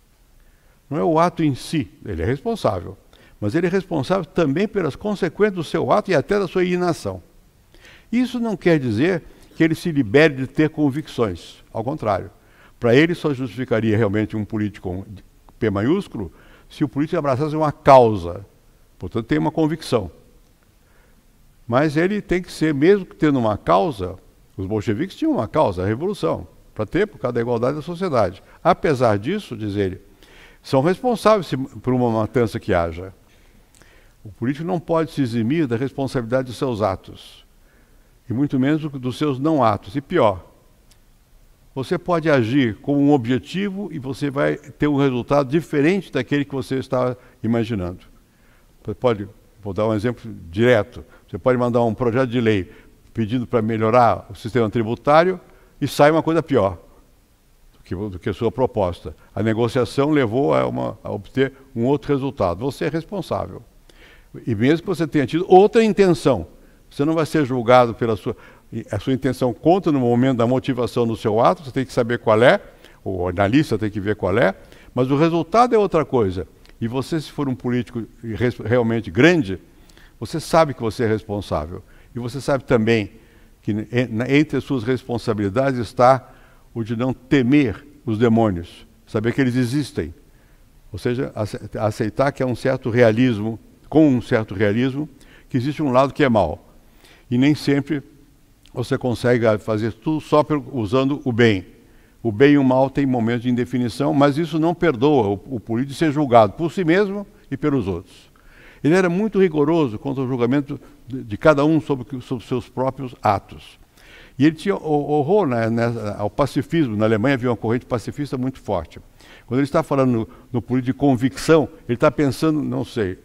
G: Não é o ato em si, ele é responsável, mas ele é responsável também pelas consequências do seu ato e até da sua inação. Isso não quer dizer que ele se libere de ter convicções, ao contrário. Para ele só justificaria realmente um político com P maiúsculo se o político abraçasse uma causa, portanto tem uma convicção. Mas ele tem que ser, mesmo que tendo uma causa, os bolcheviques tinham uma causa, a revolução, para ter por causa da igualdade da sociedade. Apesar disso, diz ele, são responsáveis por uma matança que haja. O político não pode se eximir da responsabilidade dos seus atos, e muito menos dos seus não atos. E pior, você pode agir com um objetivo e você vai ter um resultado diferente daquele que você está imaginando. Você pode, vou dar um exemplo direto, você pode mandar um projeto de lei pedindo para melhorar o sistema tributário e sai uma coisa pior do que a sua proposta. A negociação levou a obter um outro resultado. Você é responsável. E mesmo que você tenha tido outra intenção, você não vai ser julgado pela a sua intenção conta no momento da motivação do seu ato, você tem que saber qual é, o analista tem que ver qual é, mas o resultado é outra coisa. E você, se for um político realmente grande, você sabe que você é responsável. E você sabe também que entre as suas responsabilidades está o de não temer os demônios, saber que eles existem. Ou seja, aceitar que há um certo realismo, com um certo realismo, que existe um lado que é mau. E nem sempre você consegue fazer tudo só usando o bem. O bem e o mal têm momentos de indefinição, mas isso não perdoa o político de ser julgado por si mesmo e pelos outros. Ele era muito rigoroso quanto ao julgamento de cada um sobre seus próprios atos. E ele tinha horror ao pacifismo. Na Alemanha havia uma corrente pacifista muito forte. Quando ele está falando no político de convicção, ele está pensando, não sei,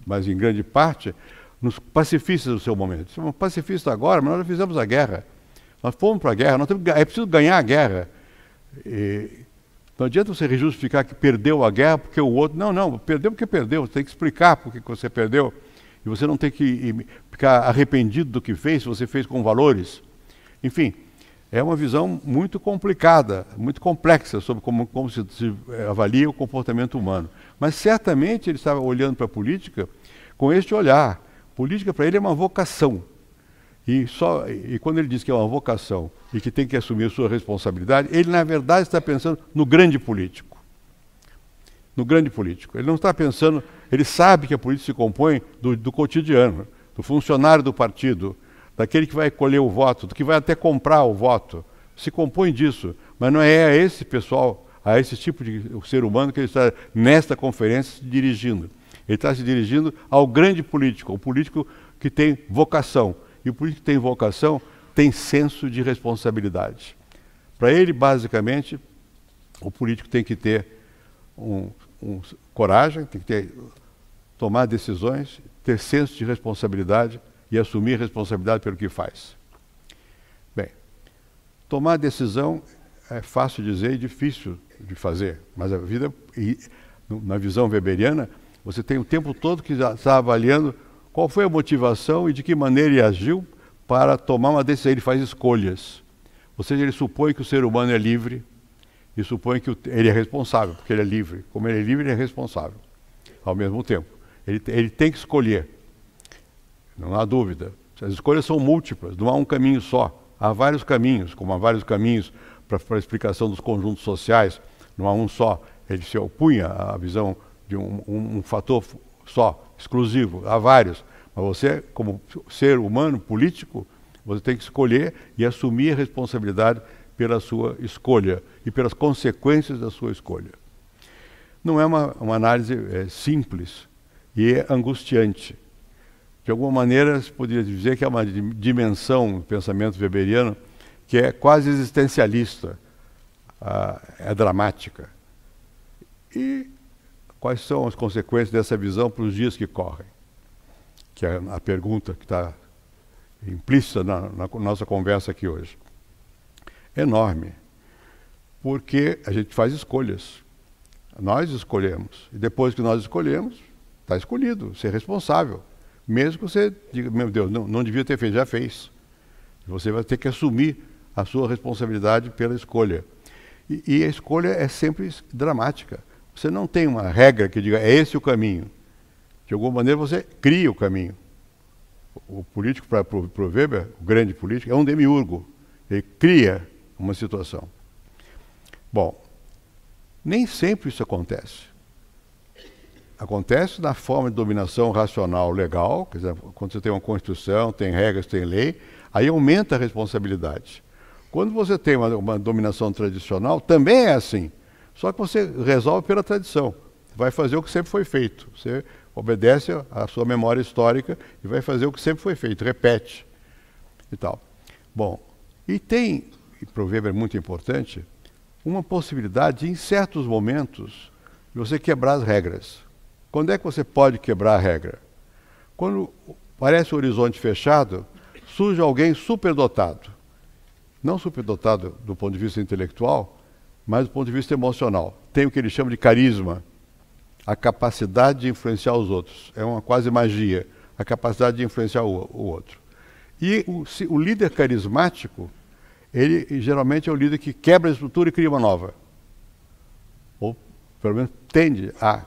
G: mas em grande parte, nos pacifistas do seu momento. Somos pacifistas agora, mas nós já fizemos a guerra. Nós fomos para a guerra, é preciso ganhar a guerra. Não adianta você justificar que perdeu a guerra porque o outro... Não, perdeu porque perdeu. Você tem que explicar por que você perdeu. E você não tem que ficar arrependido do que fez, se você fez com valores. Enfim, é uma visão muito complicada, muito complexa sobre como se avalia o comportamento humano. Mas certamente ele estava olhando para a política com este olhar. Política para ele é uma vocação. E quando ele diz que é uma vocação e que tem que assumir a sua responsabilidade, ele na verdade está pensando no grande político. No grande político. Ele não está pensando, ele sabe que a política se compõe do cotidiano, do funcionário do partido, daquele que vai colher o voto, do que vai até comprar o voto. Se compõe disso. Mas não é a esse pessoal, a esse tipo de ser humano que ele está nesta conferência se dirigindo. Ele está se dirigindo ao grande político, ao político que tem vocação. E o político que tem vocação tem senso de responsabilidade. Para ele, basicamente, o político tem que ter coragem, tem que tomar decisões, ter senso de responsabilidade e assumir responsabilidade pelo que faz. Bem, tomar decisão é fácil de dizer e difícil de fazer, mas a vida, na visão weberiana, você tem o tempo todo que está avaliando qual foi a motivação e de que maneira ele agiu para tomar uma decisão. Ele faz escolhas. Ou seja, ele supõe que o ser humano é livre e supõe que ele é responsável, porque ele é livre. Como ele é livre, ele é responsável ao mesmo tempo. Ele tem que escolher. Não há dúvida. As escolhas são múltiplas, não há um caminho só. Há vários caminhos, como há vários caminhos para a explicação dos conjuntos sociais. Não há um só. Ele se opunha à visão de um fator só, exclusivo. Há vários. Mas você, como ser humano, político, você tem que escolher e assumir a responsabilidade pela sua escolha e pelas consequências da sua escolha. Não é uma análise simples e é angustiante. De alguma maneira, se poderia dizer que é uma dimensão do pensamento weberiano que é quase existencialista, é dramática. E quais são as consequências dessa visão para os dias que correm? Que é a pergunta que está implícita na nossa conversa aqui hoje. Enorme. Porque a gente faz escolhas. Nós escolhemos. E depois que nós escolhemos, está escolhido, ser responsável. Mesmo que você diga, meu Deus, não devia ter feito, já fez. Você vai ter que assumir a sua responsabilidade pela escolha. E a escolha é sempre dramática. Você não tem uma regra que diga, é esse o caminho. De alguma maneira você cria o caminho. O político, para o Weber, o grande político, é um demiurgo. Ele cria uma situação. Bom, nem sempre isso acontece. Acontece na forma de dominação racional legal, quer dizer, quando você tem uma Constituição, tem regras, tem lei, aí aumenta a responsabilidade. Quando você tem uma dominação tradicional, também é assim. Só que você resolve pela tradição. Vai fazer o que sempre foi feito. Você obedece à sua memória histórica e vai fazer o que sempre foi feito, repete e tal. Bom, e tem, e para o Weber é muito importante, uma possibilidade de, em certos momentos, você quebrar as regras. Quando é que você pode quebrar a regra? Quando parece o horizonte fechado, surge alguém superdotado. Não superdotado do ponto de vista intelectual, mas do ponto de vista emocional. Tem o que ele chama de carisma, a capacidade de influenciar os outros. É uma quase magia, a capacidade de influenciar o outro. E o líder carismático, ele geralmente é o líder que quebra a estrutura e cria uma nova. Ou, pelo menos, tende a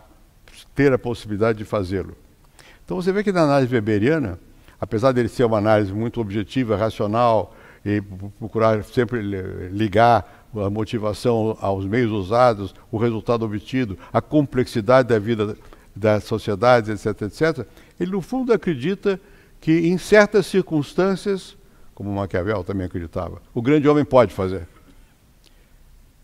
G: ter a possibilidade de fazê-lo. Então você vê que na análise weberiana, apesar dele ser uma análise muito objetiva, racional, e procurar sempre ligar a motivação aos meios usados, o resultado obtido, a complexidade da vida das sociedades, etc., etc., ele no fundo acredita que em certas circunstâncias, como Maquiavel também acreditava, o grande homem pode fazer.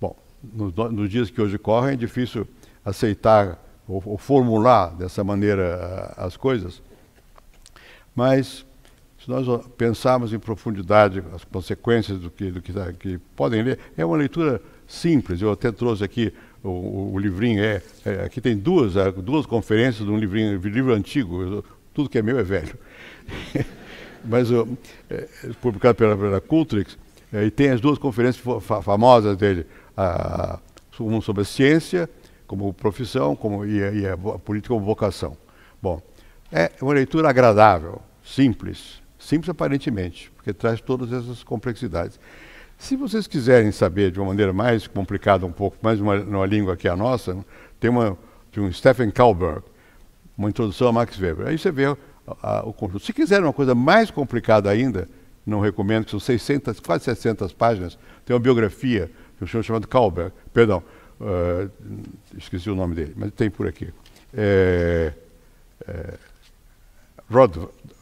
G: Bom, nos dias que hoje correm é difícil aceitar ou formular dessa maneira as coisas, mas se nós pensarmos em profundidade as consequências do que podem ler, é uma leitura simples. Eu até trouxe aqui o livrinho, aqui tem duas conferências de um livro antigo, tudo que é meu é velho, mas publicado pela Cultrix, e tem as duas conferências famosas dele, uma sobre a ciência como profissão e a política como vocação. Bom, é uma leitura agradável, simples aparentemente, porque traz todas essas complexidades. Se vocês quiserem saber de uma maneira mais complicada, um pouco mais numa língua que é a nossa, tem uma de um Stephen Kahlberg, uma introdução a Max Weber. Aí você vê o conjunto. Se quiserem uma coisa mais complicada ainda, não recomendo, que são quase 600 páginas, tem uma biografia de um senhor chamado Kahlberg, perdão, esqueci o nome dele, mas tem por aqui.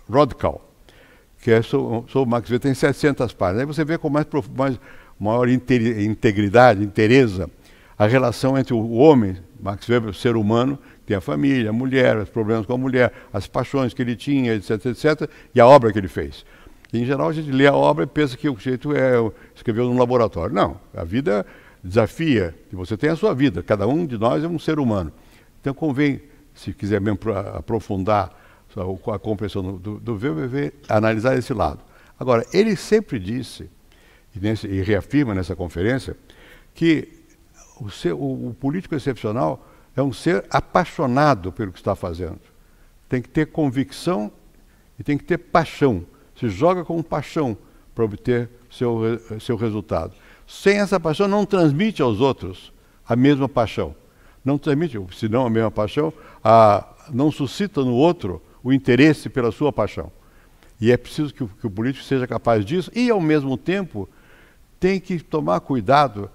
G: Rodkal, que é sobre o Max Weber, tem 700 páginas. Aí você vê com maior integridade, inteireza, a relação entre o homem, Max Weber, o ser humano, tem a família, a mulher, os problemas com a mulher, as paixões que ele tinha, etc., etc., e a obra que ele fez. E, em geral, a gente lê a obra e pensa que o jeito é escrever num laboratório. Não, a vida desafia, e você tem a sua vida, cada um de nós é um ser humano. Então convém, se quiser mesmo aprofundar a compreensão do Weber, analisar esse lado. Agora, ele sempre disse e reafirma nessa conferência, que o político excepcional é um ser apaixonado pelo que está fazendo. Tem que ter convicção e tem que ter paixão. Se joga com paixão para obter seu resultado. Sem essa paixão, não transmite aos outros a mesma paixão. Não transmite, se não a mesma paixão, não suscita no outro o interesse pela sua paixão. E é preciso que o político seja capaz disso e, ao mesmo tempo, tem que tomar cuidado,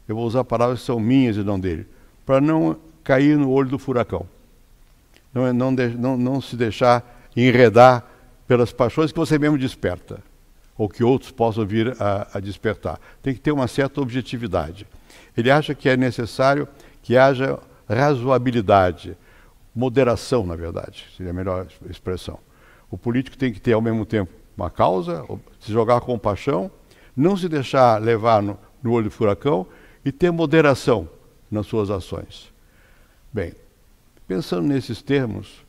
G: eu vou usar palavras que são minhas e não dele, para não cair no olho do furacão. Não se deixar enredar pelas paixões que você mesmo desperta, ou que outros possam vir a despertar. Tem que ter uma certa objetividade. Ele acha que é necessário que haja razoabilidade, moderação, na verdade, seria a melhor expressão. O político tem que ter, ao mesmo tempo, uma causa, se jogar com paixão, não se deixar levar no olho do furacão e ter moderação nas suas ações. Bem, pensando nesses termos,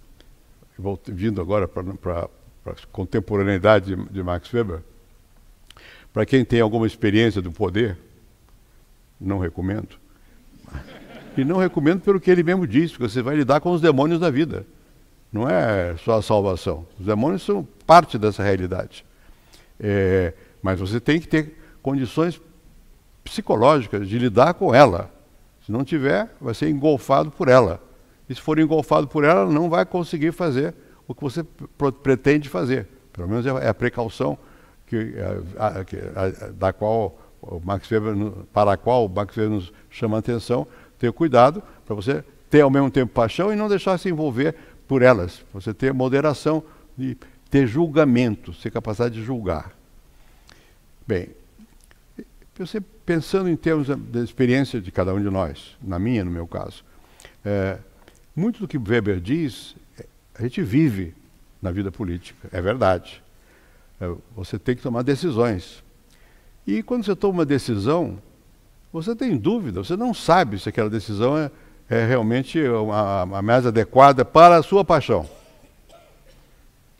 G: vindo agora para a contemporaneidade de Max Weber, para quem tem alguma experiência do poder, não recomendo. E não recomendo pelo que ele mesmo diz, porque você vai lidar com os demônios da vida. Não é só a salvação. Os demônios são parte dessa realidade. Mas você tem que ter condições psicológicas de lidar com ela. Se não tiver, vai ser engolfado por ela. E se for engolfado por ela, não vai conseguir fazer o que você pretende fazer. Pelo menos é a precaução para a qual o Max Weber nos chama a atenção, ter cuidado para você ter ao mesmo tempo paixão e não deixar se envolver por elas. Você ter moderação e ter julgamento, ser capaz de julgar. Bem, você pensando em termos da experiência de cada um de nós, na minha, no meu caso, muito do que Weber diz, a gente vive na vida política, é verdade. Você tem que tomar decisões. E quando você toma uma decisão, você tem dúvida, você não sabe se aquela decisão é realmente a mais adequada para a sua paixão.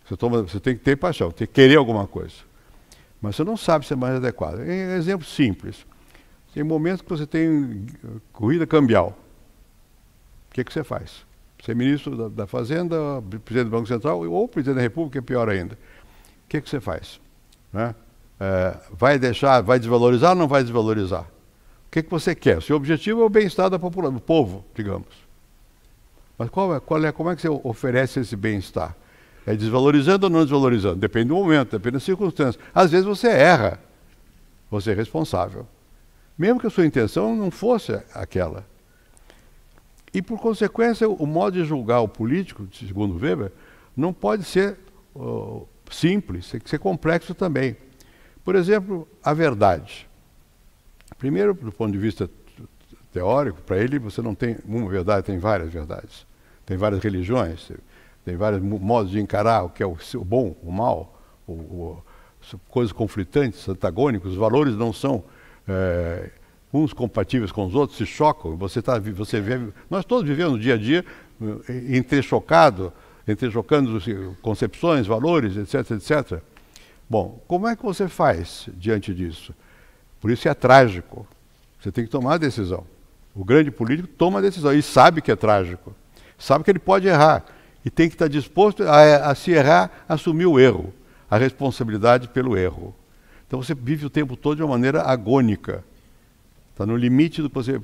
G: Você tem que ter paixão, tem que querer alguma coisa. Mas você não sabe se é mais adequada. Exemplo simples. Tem momentos que você tem corrida cambial. O que você faz? Você é ministro da Fazenda, presidente do Banco Central ou presidente da República, é pior ainda. O que você faz? Né? Vai desvalorizar ou não vai desvalorizar? O que você quer? O seu objetivo é o bem-estar da população, do povo, digamos. Mas como é que você oferece esse bem-estar? É desvalorizando ou não desvalorizando? Depende do momento, depende das circunstâncias. Às vezes você erra. Você é responsável. Mesmo que a sua intenção não fosse aquela. E, por consequência, o modo de julgar o político, segundo Weber, não pode ser simples, tem que ser complexo também. Por exemplo, a verdade. Primeiro, do ponto de vista teórico, para ele você não tem uma verdade, tem várias verdades. Tem várias religiões, tem vários modos de encarar o que é o bom, o mal, coisas conflitantes, antagônicos, os valores não são uns compatíveis com os outros, se chocam, você vive, nós todos vivemos no dia a dia entrechocando concepções, valores, etc, etc. Bom, como é que você faz diante disso? Por isso é trágico. Você tem que tomar a decisão. O grande político toma a decisão e sabe que é trágico. Sabe que ele pode errar. E tem que estar disposto a se errar, assumir o erro. A responsabilidade pelo erro. Então você vive o tempo todo de uma maneira agônica. Está no limite do que você...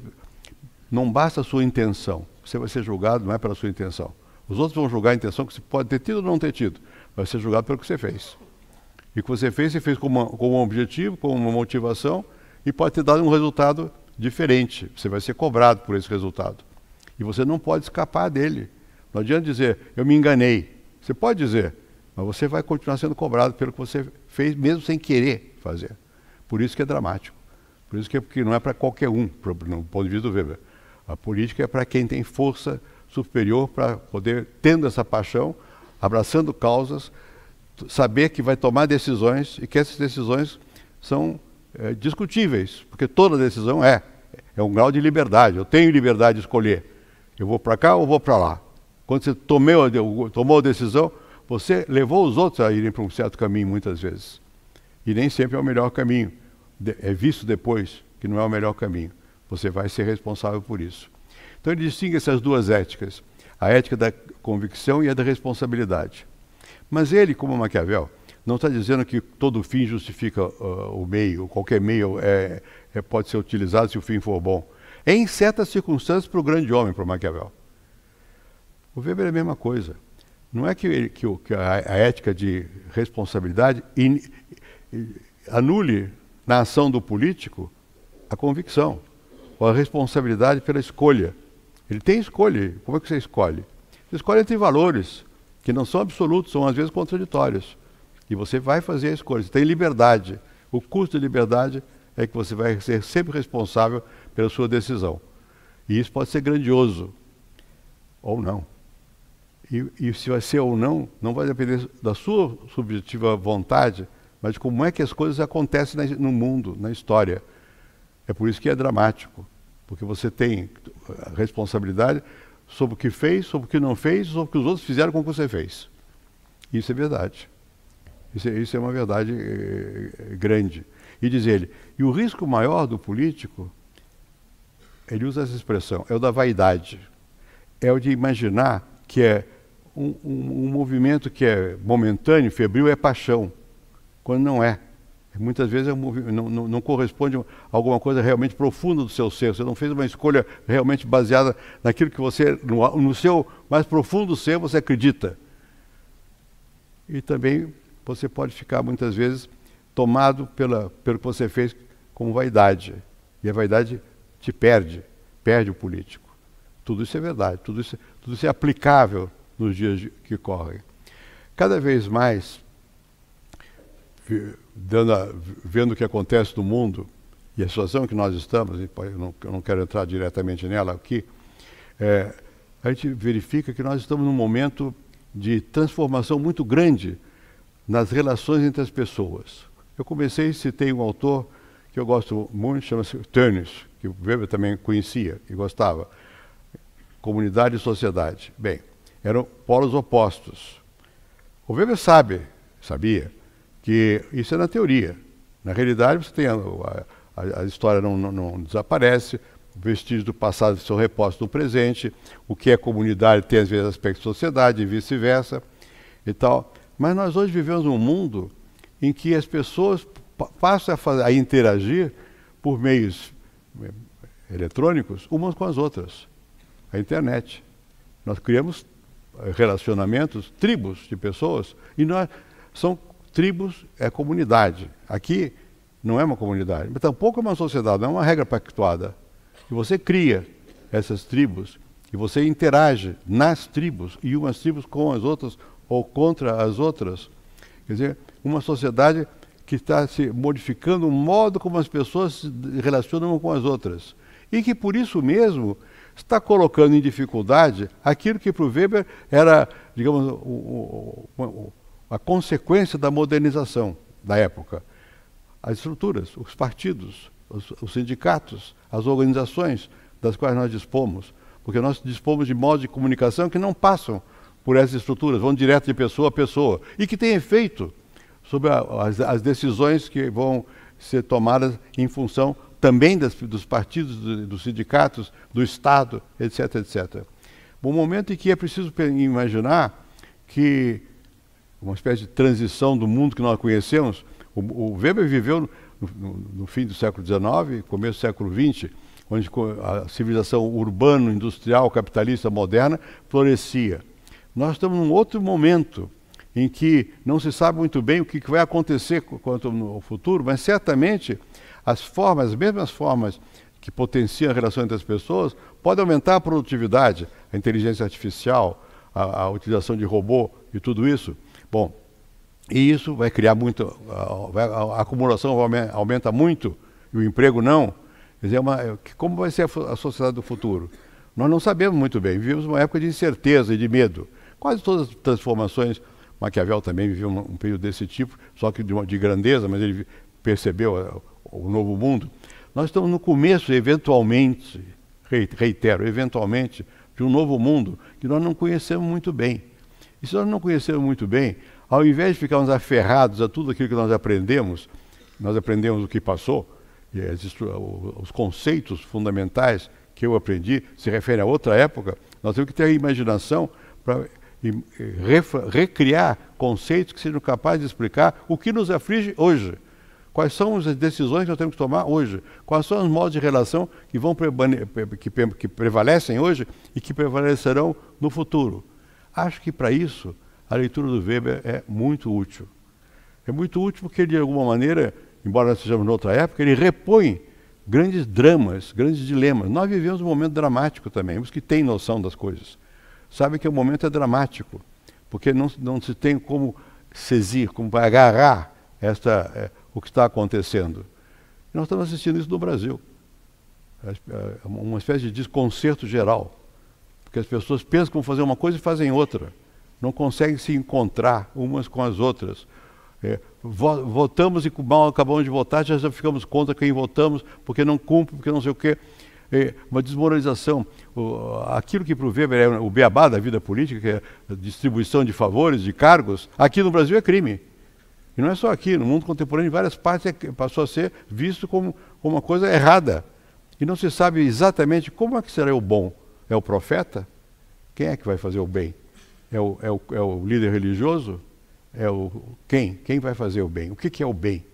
G: Não basta a sua intenção. Você vai ser julgado, não é pela sua intenção. Os outros vão julgar a intenção que você pode ter tido ou não ter tido. Vai ser julgado pelo que você fez. E o que você fez com um objetivo, com uma motivação, e pode ter dado um resultado diferente. Você vai ser cobrado por esse resultado. E você não pode escapar dele. Não adianta dizer, eu me enganei. Você pode dizer, mas você vai continuar sendo cobrado pelo que você fez, mesmo sem querer fazer. Por isso que é dramático. Por isso que não é para qualquer um, no ponto de vista do Weber. A política é para quem tem força superior para poder, tendo essa paixão, abraçando causas, saber que vai tomar decisões e que essas decisões são discutíveis, porque toda decisão é um grau de liberdade. Eu tenho liberdade de escolher. Eu vou para cá ou vou para lá. Quando você tomou a decisão, você levou os outros a irem para um certo caminho muitas vezes. E nem sempre é o melhor caminho. é visto depois que não é o melhor caminho. Você vai ser responsável por isso. Então ele distingue essas duas éticas, a ética da convicção e a da responsabilidade. Mas ele, como Maquiavel, não está dizendo que todo fim justifica o meio, qualquer meio pode ser utilizado se o fim for bom. Em certas circunstâncias, para o grande homem, para o Maquiavel. O Weber é a mesma coisa. Não é que a ética de responsabilidade anule na ação do político a convicção, ou a responsabilidade pela escolha. Ele tem escolha. Como é que você escolhe? Você escolhe entre valores, que não são absolutos, são às vezes contraditórios. E você vai fazer a escolha. Você tem liberdade. O custo de liberdade é que você vai ser sempre responsável pela sua decisão. E isso pode ser grandioso, ou não. E se vai ser ou não, não vai depender da sua subjetiva vontade, mas de como é que as coisas acontecem no mundo, na história. É por isso que é dramático, porque você tem a responsabilidade sobre o que fez, sobre o que não fez, sobre o que os outros fizeram com o que você fez. Isso é verdade. Isso é uma verdade grande. E diz ele, e o risco maior do político, ele usa essa expressão, é o da vaidade. É o de imaginar que é um movimento que é momentâneo, febril, é paixão, quando não é. Muitas vezes não corresponde a alguma coisa realmente profunda do seu ser. Você não fez uma escolha realmente baseada naquilo que você, no seu mais profundo ser, você acredita. E também você pode ficar, muitas vezes, tomado pelo que você fez como vaidade. E a vaidade te perde o político. Tudo isso é verdade, tudo isso é aplicável nos dias que correm. Cada vez mais, vendo o que acontece no mundo e a situação que nós estamos, eu não quero entrar diretamente nela aqui, a gente verifica que nós estamos num momento de transformação muito grande nas relações entre as pessoas. Eu citei um autor que eu gosto muito, chama-se Tönnies, que o Weber também conhecia e gostava. Comunidade e sociedade. Bem, eram polos opostos. O Weber sabia que isso é na teoria. Na realidade, você tem a história não desaparece, vestígios do passado são repostos no presente, o que é comunidade tem às vezes aspecto de sociedade e vice-versa e tal. Mas nós hoje vivemos num mundo em que as pessoas passam a interagir por meios eletrônicos umas com as outras. A internet. Nós criamos relacionamentos, tribos de pessoas, e são tribos, é comunidade. Aqui não é uma comunidade, mas tampouco é uma sociedade, não é uma regra pactuada. E você cria essas tribos, e você interage nas tribos, e umas tribos com as outras, ou contra as outras. Quer dizer, uma sociedade que está se modificando o modo como as pessoas se relacionam com as outras. E que, por isso mesmo, está colocando em dificuldade aquilo que para o Weber era, digamos, a consequência da modernização da época. As estruturas, os partidos, os sindicatos, as organizações das quais nós dispomos, porque nós dispomos de modos de comunicação que não passam por essas estruturas, vão direto de pessoa a pessoa, e que têm efeito sobre as decisões que vão ser tomadas em função também dos partidos, dos sindicatos, do Estado, etc, etc. Um momento em que é preciso imaginar que uma espécie de transição do mundo que nós conhecemos, o Weber viveu no fim do século XIX, começo do século XX, onde a civilização urbano-industrial, capitalista moderna florescia. Nós estamos num outro momento em que não se sabe muito bem o que vai acontecer quanto no futuro, mas certamente as mesmas formas que potenciam a relação entre as pessoas, podem aumentar a produtividade, a inteligência artificial, a utilização de robô e tudo isso. Bom, e isso vai criar muito, a acumulação aumenta muito e o emprego não. Quer dizer, como vai ser a sociedade do futuro? Nós não sabemos muito bem, vivemos uma época de incerteza e de medo. Quase todas as transformações, Maquiavel também viveu um período desse tipo, só que de grandeza, mas ele percebeu o novo mundo. Nós estamos no começo, eventualmente, reitero, eventualmente, de um novo mundo que nós não conhecemos muito bem. E se nós não conhecemos muito bem, ao invés de ficarmos aferrados a tudo aquilo que nós aprendemos o que passou, e os conceitos fundamentais que eu aprendi se referem a outra época, nós temos que ter a imaginação para recriar conceitos que sejam capazes de explicar o que nos aflige hoje. Quais são as decisões que nós temos que tomar hoje? Quais são os modos de relação que prevalecem hoje e que prevalecerão no futuro? Acho que para isso a leitura do Weber é muito útil. É muito útil porque ele, de alguma maneira, embora nós estejamos em outra época, ele repõe grandes dramas, grandes dilemas. Nós vivemos um momento dramático também, os que têm noção das coisas. Sabem que o momento é dramático, porque não se tem como sezir, como agarrar o que está acontecendo. E nós estamos assistindo isso no Brasil. Uma espécie de desconcerto geral. Porque as pessoas pensam que vão fazer uma coisa e fazem outra. Não conseguem se encontrar umas com as outras. Votamos e mal acabamos de votar, já ficamos contra quem votamos, porque não cumpre, porque não sei o quê. Uma desmoralização. Aquilo que para o Weber é o beabá da vida política, que é a distribuição de favores, de cargos, aqui no Brasil é crime. E não é só aqui, no mundo contemporâneo, em várias partes passou a ser visto como uma coisa errada. E não se sabe exatamente como é que será o bom. É o profeta? Quem é que vai fazer o bem? É o líder religioso? Quem? Quem vai fazer o bem? O que é o bem?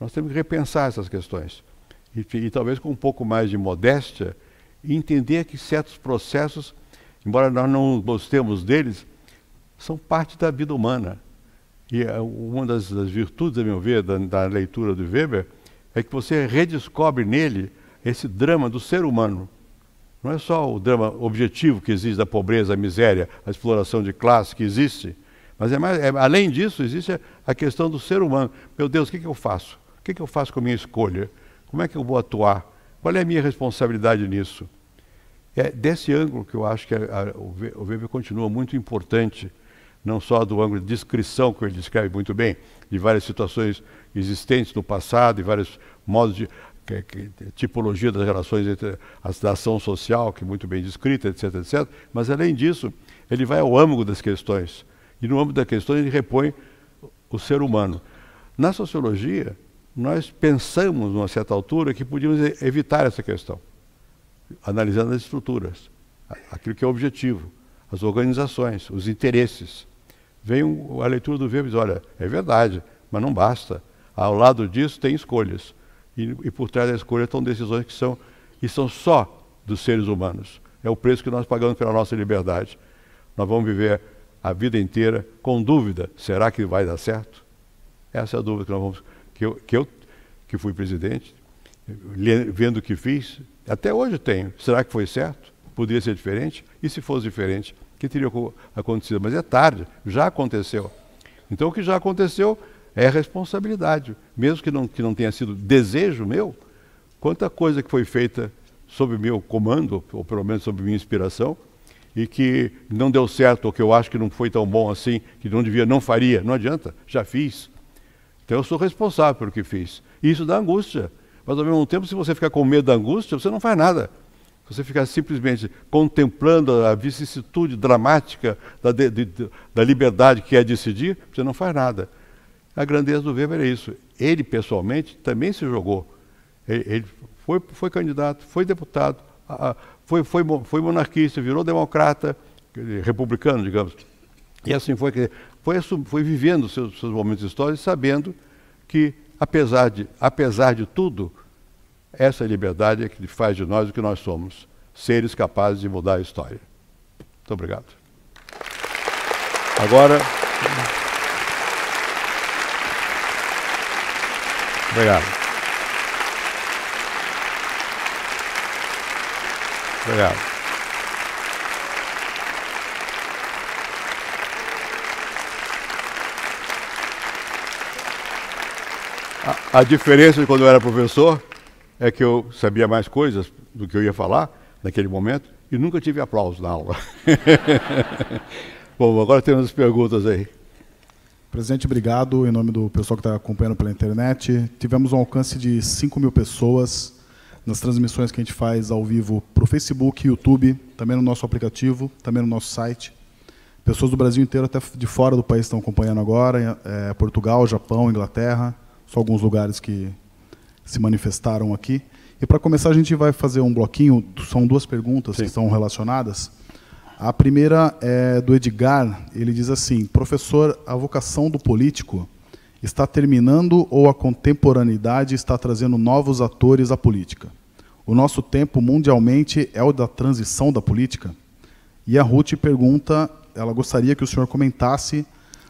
G: Nós temos que repensar essas questões. E talvez com um pouco mais de modéstia, entender que certos processos, embora nós não gostemos deles, são parte da vida humana. E uma das virtudes, a meu ver, da leitura do Weber, é que você redescobre nele esse drama do ser humano. Não é só o drama objetivo que existe da pobreza, a miséria, a exploração de classe que existe, mas além disso, existe a questão do ser humano. Meu Deus, o que eu faço? O que eu faço com a minha escolha? Como é que eu vou atuar? Qual é a minha responsabilidade nisso? É desse ângulo que eu acho que o Weber continua muito importante, não só do ângulo de descrição, que ele descreve muito bem, de várias situações existentes no passado, e vários modos de tipologia das relações entre a ação social, que é muito bem descrita, etc., etc. Mas, além disso, ele vai ao âmago das questões. E no âmbito das questões ele repõe o ser humano. Na sociologia, nós pensamos, numa certa altura, que podíamos evitar essa questão, analisando as estruturas, aquilo que é o objetivo, as organizações, os interesses. Vem a leitura do Weber e diz, olha, é verdade, mas não basta. Ao lado disso tem escolhas. E por trás da escolha estão decisões que são só dos seres humanos. É o preço que nós pagamos pela nossa liberdade. Nós vamos viver a vida inteira com dúvida, será que vai dar certo? Essa é a dúvida que nós vamos... Que fui presidente, vendo o que fiz, até hoje tenho. Será que foi certo? Poderia ser diferente? E se fosse diferente, o que teria acontecido? Mas é tarde, já aconteceu. Então o que já aconteceu é responsabilidade. Mesmo que não tenha sido desejo meu, quanta coisa que foi feita sob meu comando, ou pelo menos sob minha inspiração, e que não deu certo, ou que eu acho que não foi tão bom assim, que não faria, não adianta, já fiz. Então eu sou responsável pelo que fiz. E isso dá angústia. Mas ao mesmo tempo, se você ficar com medo da angústia, você não faz nada. Se você ficar simplesmente contemplando a vicissitude dramática da liberdade que é decidir, você não faz nada. A grandeza do Weber é isso. Ele, pessoalmente, também se jogou. Ele foi candidato, foi deputado, foi monarquista, virou democrata, republicano, digamos. E assim foi vivendo seus momentos históricos, sabendo que, apesar de tudo, essa liberdade é que faz de nós o que nós somos, seres capazes de mudar a história. Muito obrigado. Agora... Obrigado. Obrigado. A diferença de quando eu era professor é que eu sabia mais coisas do que eu ia falar naquele momento e nunca tive aplauso na aula. Bom, agora temos as perguntas aí.
D: Presidente, obrigado. Em nome do pessoal que está acompanhando pela internet, tivemos um alcance de 5.000 pessoas nas transmissões que a gente faz ao vivo para o Facebook, YouTube, também no nosso aplicativo, também no nosso site. Pessoas do Brasil inteiro, até de fora do país, estão acompanhando agora, Portugal, Japão, Inglaterra, só alguns lugares que se manifestaram aqui. E para começar, a gente vai fazer um bloquinho, são 2 perguntas que estão relacionadas. A primeira é do Edgar, ele diz assim: professor, a vocação do político está terminando ou a contemporaneidade está trazendo novos atores à política? O nosso tempo mundialmente é o da transição da política? E a Ruth pergunta, ela gostaria que o senhor comentasse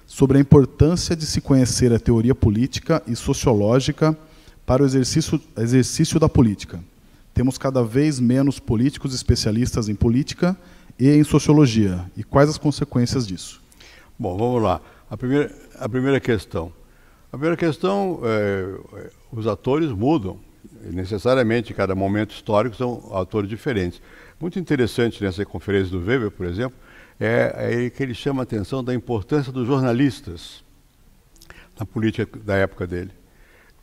D: sobre a importância de se conhecer a teoria política e sociológica para o exercício da política. Temos cada vez menos políticos especialistas em política e em sociologia. E quais as consequências disso?
G: Bom, vamos lá. A primeira questão. A primeira questão, os atores mudam. Necessariamente, em cada momento histórico, são atores diferentes. Muito interessante nessa conferência do Weber, por exemplo, é que ele chama a atenção da importância dos jornalistas na política da época dele.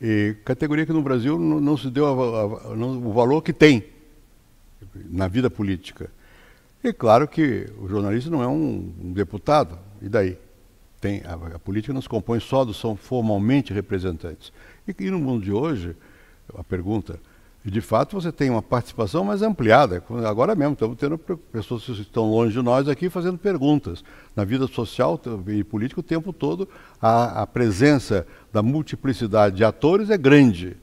G: E categoria que no Brasil não se deu o valor que tem na vida política. E claro que o jornalista não é um deputado, e daí? A política não se compõe só são formalmente representantes. E no mundo de hoje, a pergunta, de fato você tem uma participação mais ampliada. Agora mesmo estamos tendo pessoas que estão longe de nós aqui fazendo perguntas. Na vida social e política o tempo todo a presença da multiplicidade de atores é grande.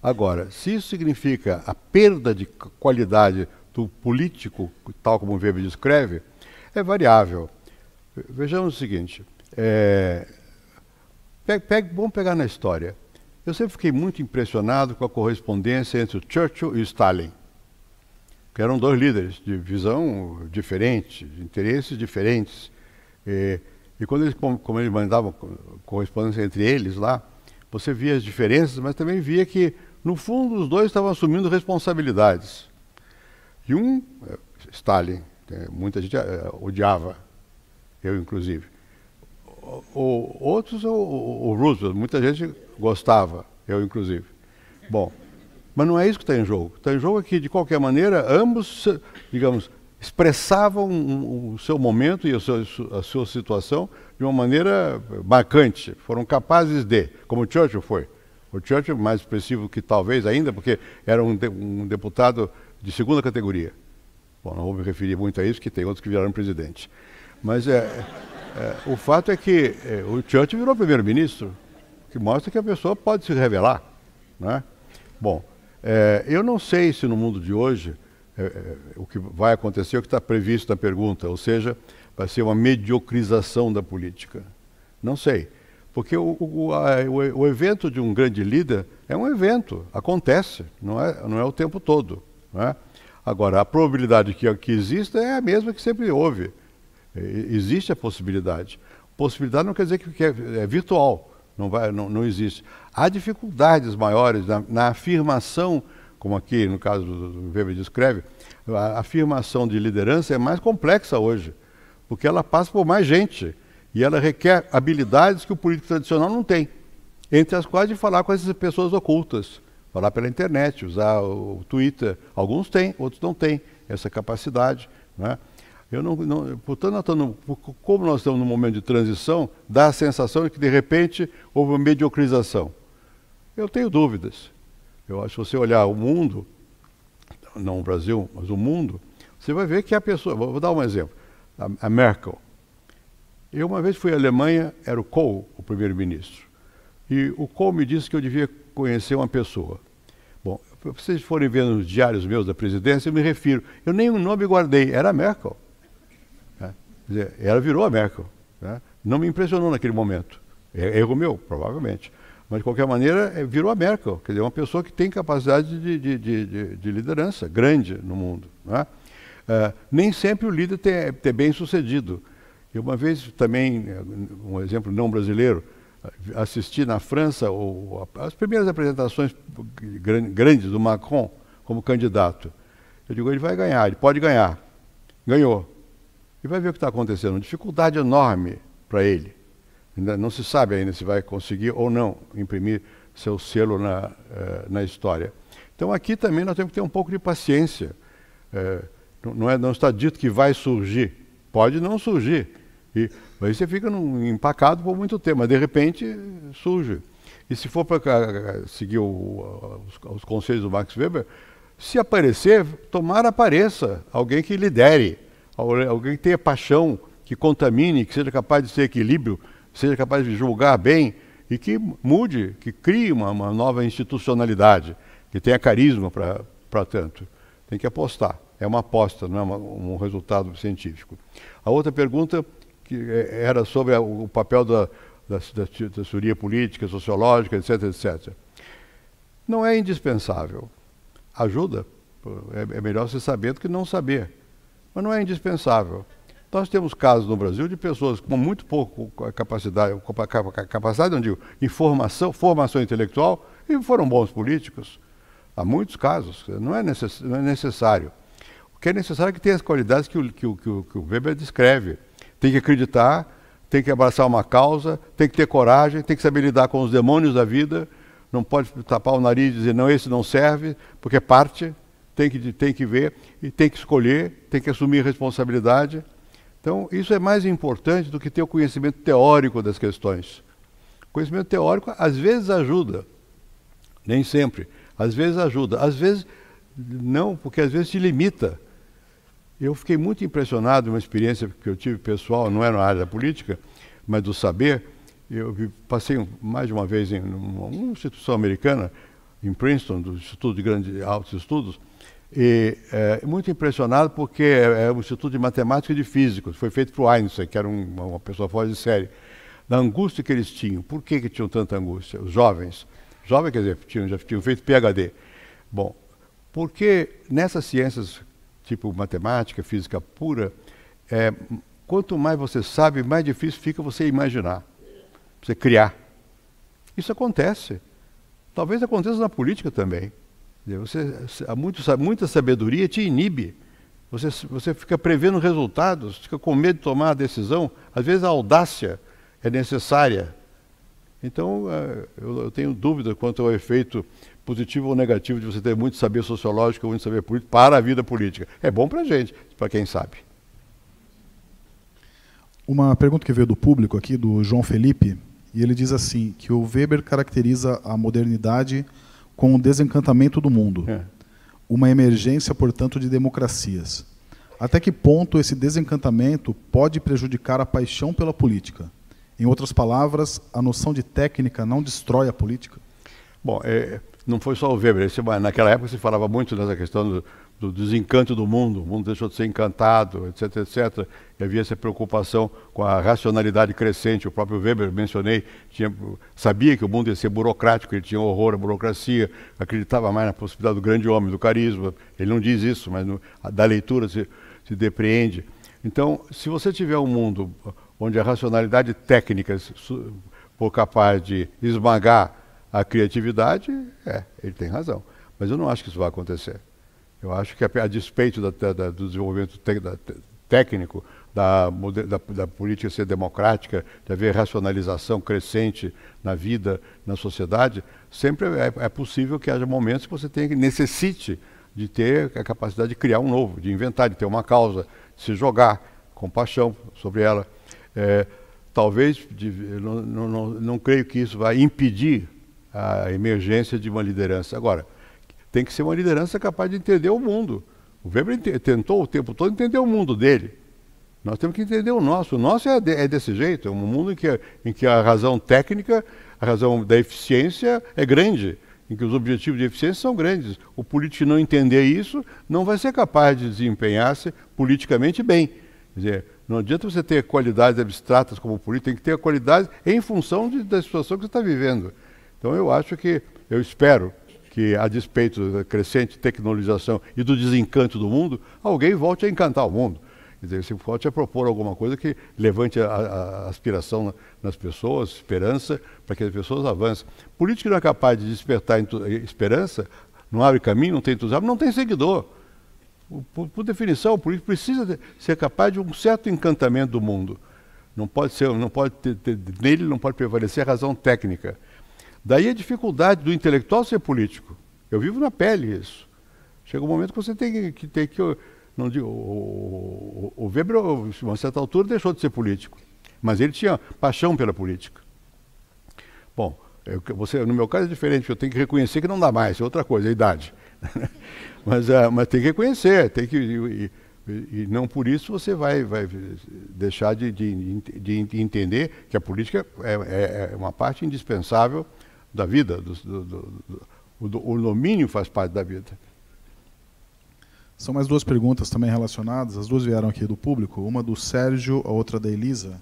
G: Agora, se isso significa a perda de qualidade do político, tal como o Weber descreve, é variável. Vejamos o seguinte, vamos pegar na história. Eu sempre fiquei muito impressionado com a correspondência entre o Churchill e o Stalin, que eram 2 líderes de visão diferente, de interesses diferentes. E quando como eles mandavam correspondência entre eles lá, você via as diferenças, mas também via que, no fundo, os 2 estavam assumindo responsabilidades. E Stalin, muita gente odiava, eu inclusive. Outros, o Roosevelt, muita gente gostava, eu inclusive. Bom, mas não é isso que está em jogo. Está em jogo que, de qualquer maneira, ambos, digamos, expressavam o seu momento e a sua situação de uma maneira marcante. Foram capazes de, como o Churchill foi. O Churchill mais expressivo que talvez ainda, porque era um deputado de 2ª categoria. Bom, não vou me referir muito a isso, que tem outros que viraram presidente. Mas o fato é que o Churchill virou primeiro-ministro, que mostra que a pessoa pode se revelar, né? Bom, eu não sei se no mundo de hoje o que vai acontecer é o que está previsto na pergunta, ou seja, vai ser uma mediocrização da política. Não sei, porque o evento de um grande líder é um evento, acontece, não é o tempo todo, né? Agora, a probabilidade que exista é a mesma que sempre houve. Existe a possibilidade. Possibilidade não quer dizer que é virtual, não existe. Há dificuldades maiores na afirmação, como aqui no caso do Weber descreve, a afirmação de liderança é mais complexa hoje, porque ela passa por mais gente e ela requer habilidades que o político tradicional não tem, entre as quais de falar com essas pessoas ocultas, falar pela internet, usar o Twitter. Alguns têm, outros não têm essa capacidade, né? Portanto, como nós estamos num momento de transição, dá a sensação de que, de repente, houve uma mediocrização. Eu tenho dúvidas. Eu acho que se você olhar o mundo, não o Brasil, mas o mundo, você vai ver que a pessoa... Vou dar um exemplo. A Merkel. Eu uma vez fui à Alemanha, era o Kohl, o primeiro-ministro. E o Kohl me disse que eu devia conhecer uma pessoa. Bom, se vocês forem ver nos diários meus da presidência, eu me refiro. Eu nem o nome guardei, era a Merkel. Quer dizer, ela virou a Merkel, né? Não me impressionou naquele momento. É erro meu, provavelmente. Mas, de qualquer maneira, virou a Merkel. Quer dizer, uma pessoa que tem capacidade de liderança grande no mundo, né? Nem sempre o líder é bem sucedido. Eu uma vez também, um exemplo não brasileiro, assisti na França as primeiras apresentações grandes do Macron como candidato. Eu digo, ele vai ganhar, ele pode ganhar. Ganhou. E vai ver o que está acontecendo. Uma dificuldade enorme para ele. Ainda não se sabe ainda se vai conseguir ou não imprimir seu selo na história. Então aqui também nós temos que ter um pouco de paciência. Não está dito que vai surgir. Pode não surgir. Mas você fica empacado por muito tempo, mas de repente surge. E se for para seguir os conselhos do Max Weber, se aparecer, tomara apareça alguém que lidere, alguém que tenha paixão, que contamine, que seja capaz de ter equilíbrio, seja capaz de julgar bem e que mude, que crie uma nova institucionalidade, que tenha carisma para tanto. Tem que apostar. É uma aposta, não é um resultado científico. A outra pergunta que era sobre o papel da teoria política, sociológica, etc, etc. Não é indispensável. Ajuda. É melhor você saber do que não saber. Mas não é indispensável. Nós temos casos no Brasil de pessoas com muito pouco capacidade, não digo, formação intelectual, e foram bons políticos. Há muitos casos. Não é necessário. O que é necessário é que tenha as qualidades que o Weber descreve. Tem que acreditar, tem que abraçar uma causa, tem que ter coragem, tem que saber lidar com os demônios da vida, não pode tapar o nariz e dizer, não, esse não serve, porque é parte, tem que ver, e tem que escolher, tem que assumir responsabilidade. Então, isso é mais importante do que ter o conhecimento teórico das questões. O conhecimento teórico, às vezes, ajuda, nem sempre, às vezes ajuda, às vezes não, porque às vezes te limita. Eu fiquei muito impressionado uma experiência que eu tive pessoal, não era na área da política, mas do saber. Eu passei mais de uma vez em uma instituição americana, em Princeton, do Instituto de Altos Estudos, e muito impressionado porque é um instituto de matemática e de física, foi feito por Einstein, que era uma pessoa fora de série. Da angústia que eles tinham. Por que tinham tanta angústia? Os jovens, quer dizer, já tinham feito PhD. Bom, porque nessas ciências tipo matemática, física pura, quanto mais você sabe, mais difícil fica você imaginar, você criar. Isso acontece. Talvez aconteça na política também. Muita sabedoria te inibe. Você fica prevendo resultados, fica com medo de tomar a decisão. Às vezes a audácia é necessária. Então, eu tenho dúvida quanto ao efeito positivo ou negativo de você ter muito saber sociológico ou muito saber político para a vida política. É bom para a gente, para quem sabe.
D: Uma pergunta que veio do público aqui, do João Felipe, e ele diz assim, que o Weber caracteriza a modernidade com o desencantamento do mundo, uma emergência, portanto, de democracias. Até que ponto esse desencantamento pode prejudicar a paixão pela política? Em outras palavras, a noção de técnica não destrói a política?
G: Bom, não foi só o Weber. Naquela época se falava muito dessa questão do desencanto do mundo. O mundo deixou de ser encantado, etc, etc. E havia essa preocupação com a racionalidade crescente. O próprio Weber, mencionei, sabia que o mundo ia ser burocrático, ele tinha horror à burocracia, acreditava mais na possibilidade do grande homem, do carisma. Ele não diz isso, mas da leitura se depreende. Então, se você tiver um mundo onde a racionalidade técnica for capaz de esmagar a criatividade, ele tem razão. Mas eu não acho que isso vai acontecer. Eu acho que a despeito do desenvolvimento técnico, da política ser democrática, de haver racionalização crescente na vida, na sociedade, sempre é possível que haja momentos que você necessite de ter a capacidade de criar um novo, de inventar, de ter uma causa, de se jogar com paixão sobre ela. Talvez, não creio que isso vai impedir a emergência de uma liderança. Agora, tem que ser uma liderança capaz de entender o mundo. O Weber tentou o tempo todo entender o mundo dele. Nós temos que entender o nosso. O nosso é desse jeito, é um mundo em que a razão técnica, a razão da eficiência é grande, em que os objetivos de eficiência são grandes. O político que não entender isso não vai ser capaz de desempenhar-se politicamente bem. Quer dizer, não adianta você ter qualidades abstratas como político, tem que ter qualidades em função da situação que você está vivendo. Então eu espero que, a despeito da crescente tecnologização e do desencanto do mundo, alguém volte a encantar o mundo. Quer dizer, se volte a propor alguma coisa que levante a aspiração nas pessoas, esperança, para que as pessoas avancem. Político que não é capaz de despertar esperança, não abre caminho, não tem entusiasmo, não tem seguidor. Por definição, o político precisa ser capaz de um certo encantamento do mundo. Nele não pode prevalecer a razão técnica. Daí a dificuldade do intelectual ser político. Eu vivo na pele isso. Chega um momento que você tem que não digo, o Weber, a uma certa altura, deixou de ser político. Mas ele tinha paixão pela política. Bom, No meu caso é diferente, porque eu tenho que reconhecer que não dá mais, é outra coisa, é a idade. mas tem que reconhecer, e não por isso você vai deixar de entender que a política é uma parte indispensável da vida, o domínio faz parte da vida.
D: São mais duas perguntas também relacionadas, as duas vieram aqui do público, uma do Sérgio, a outra da Elisa.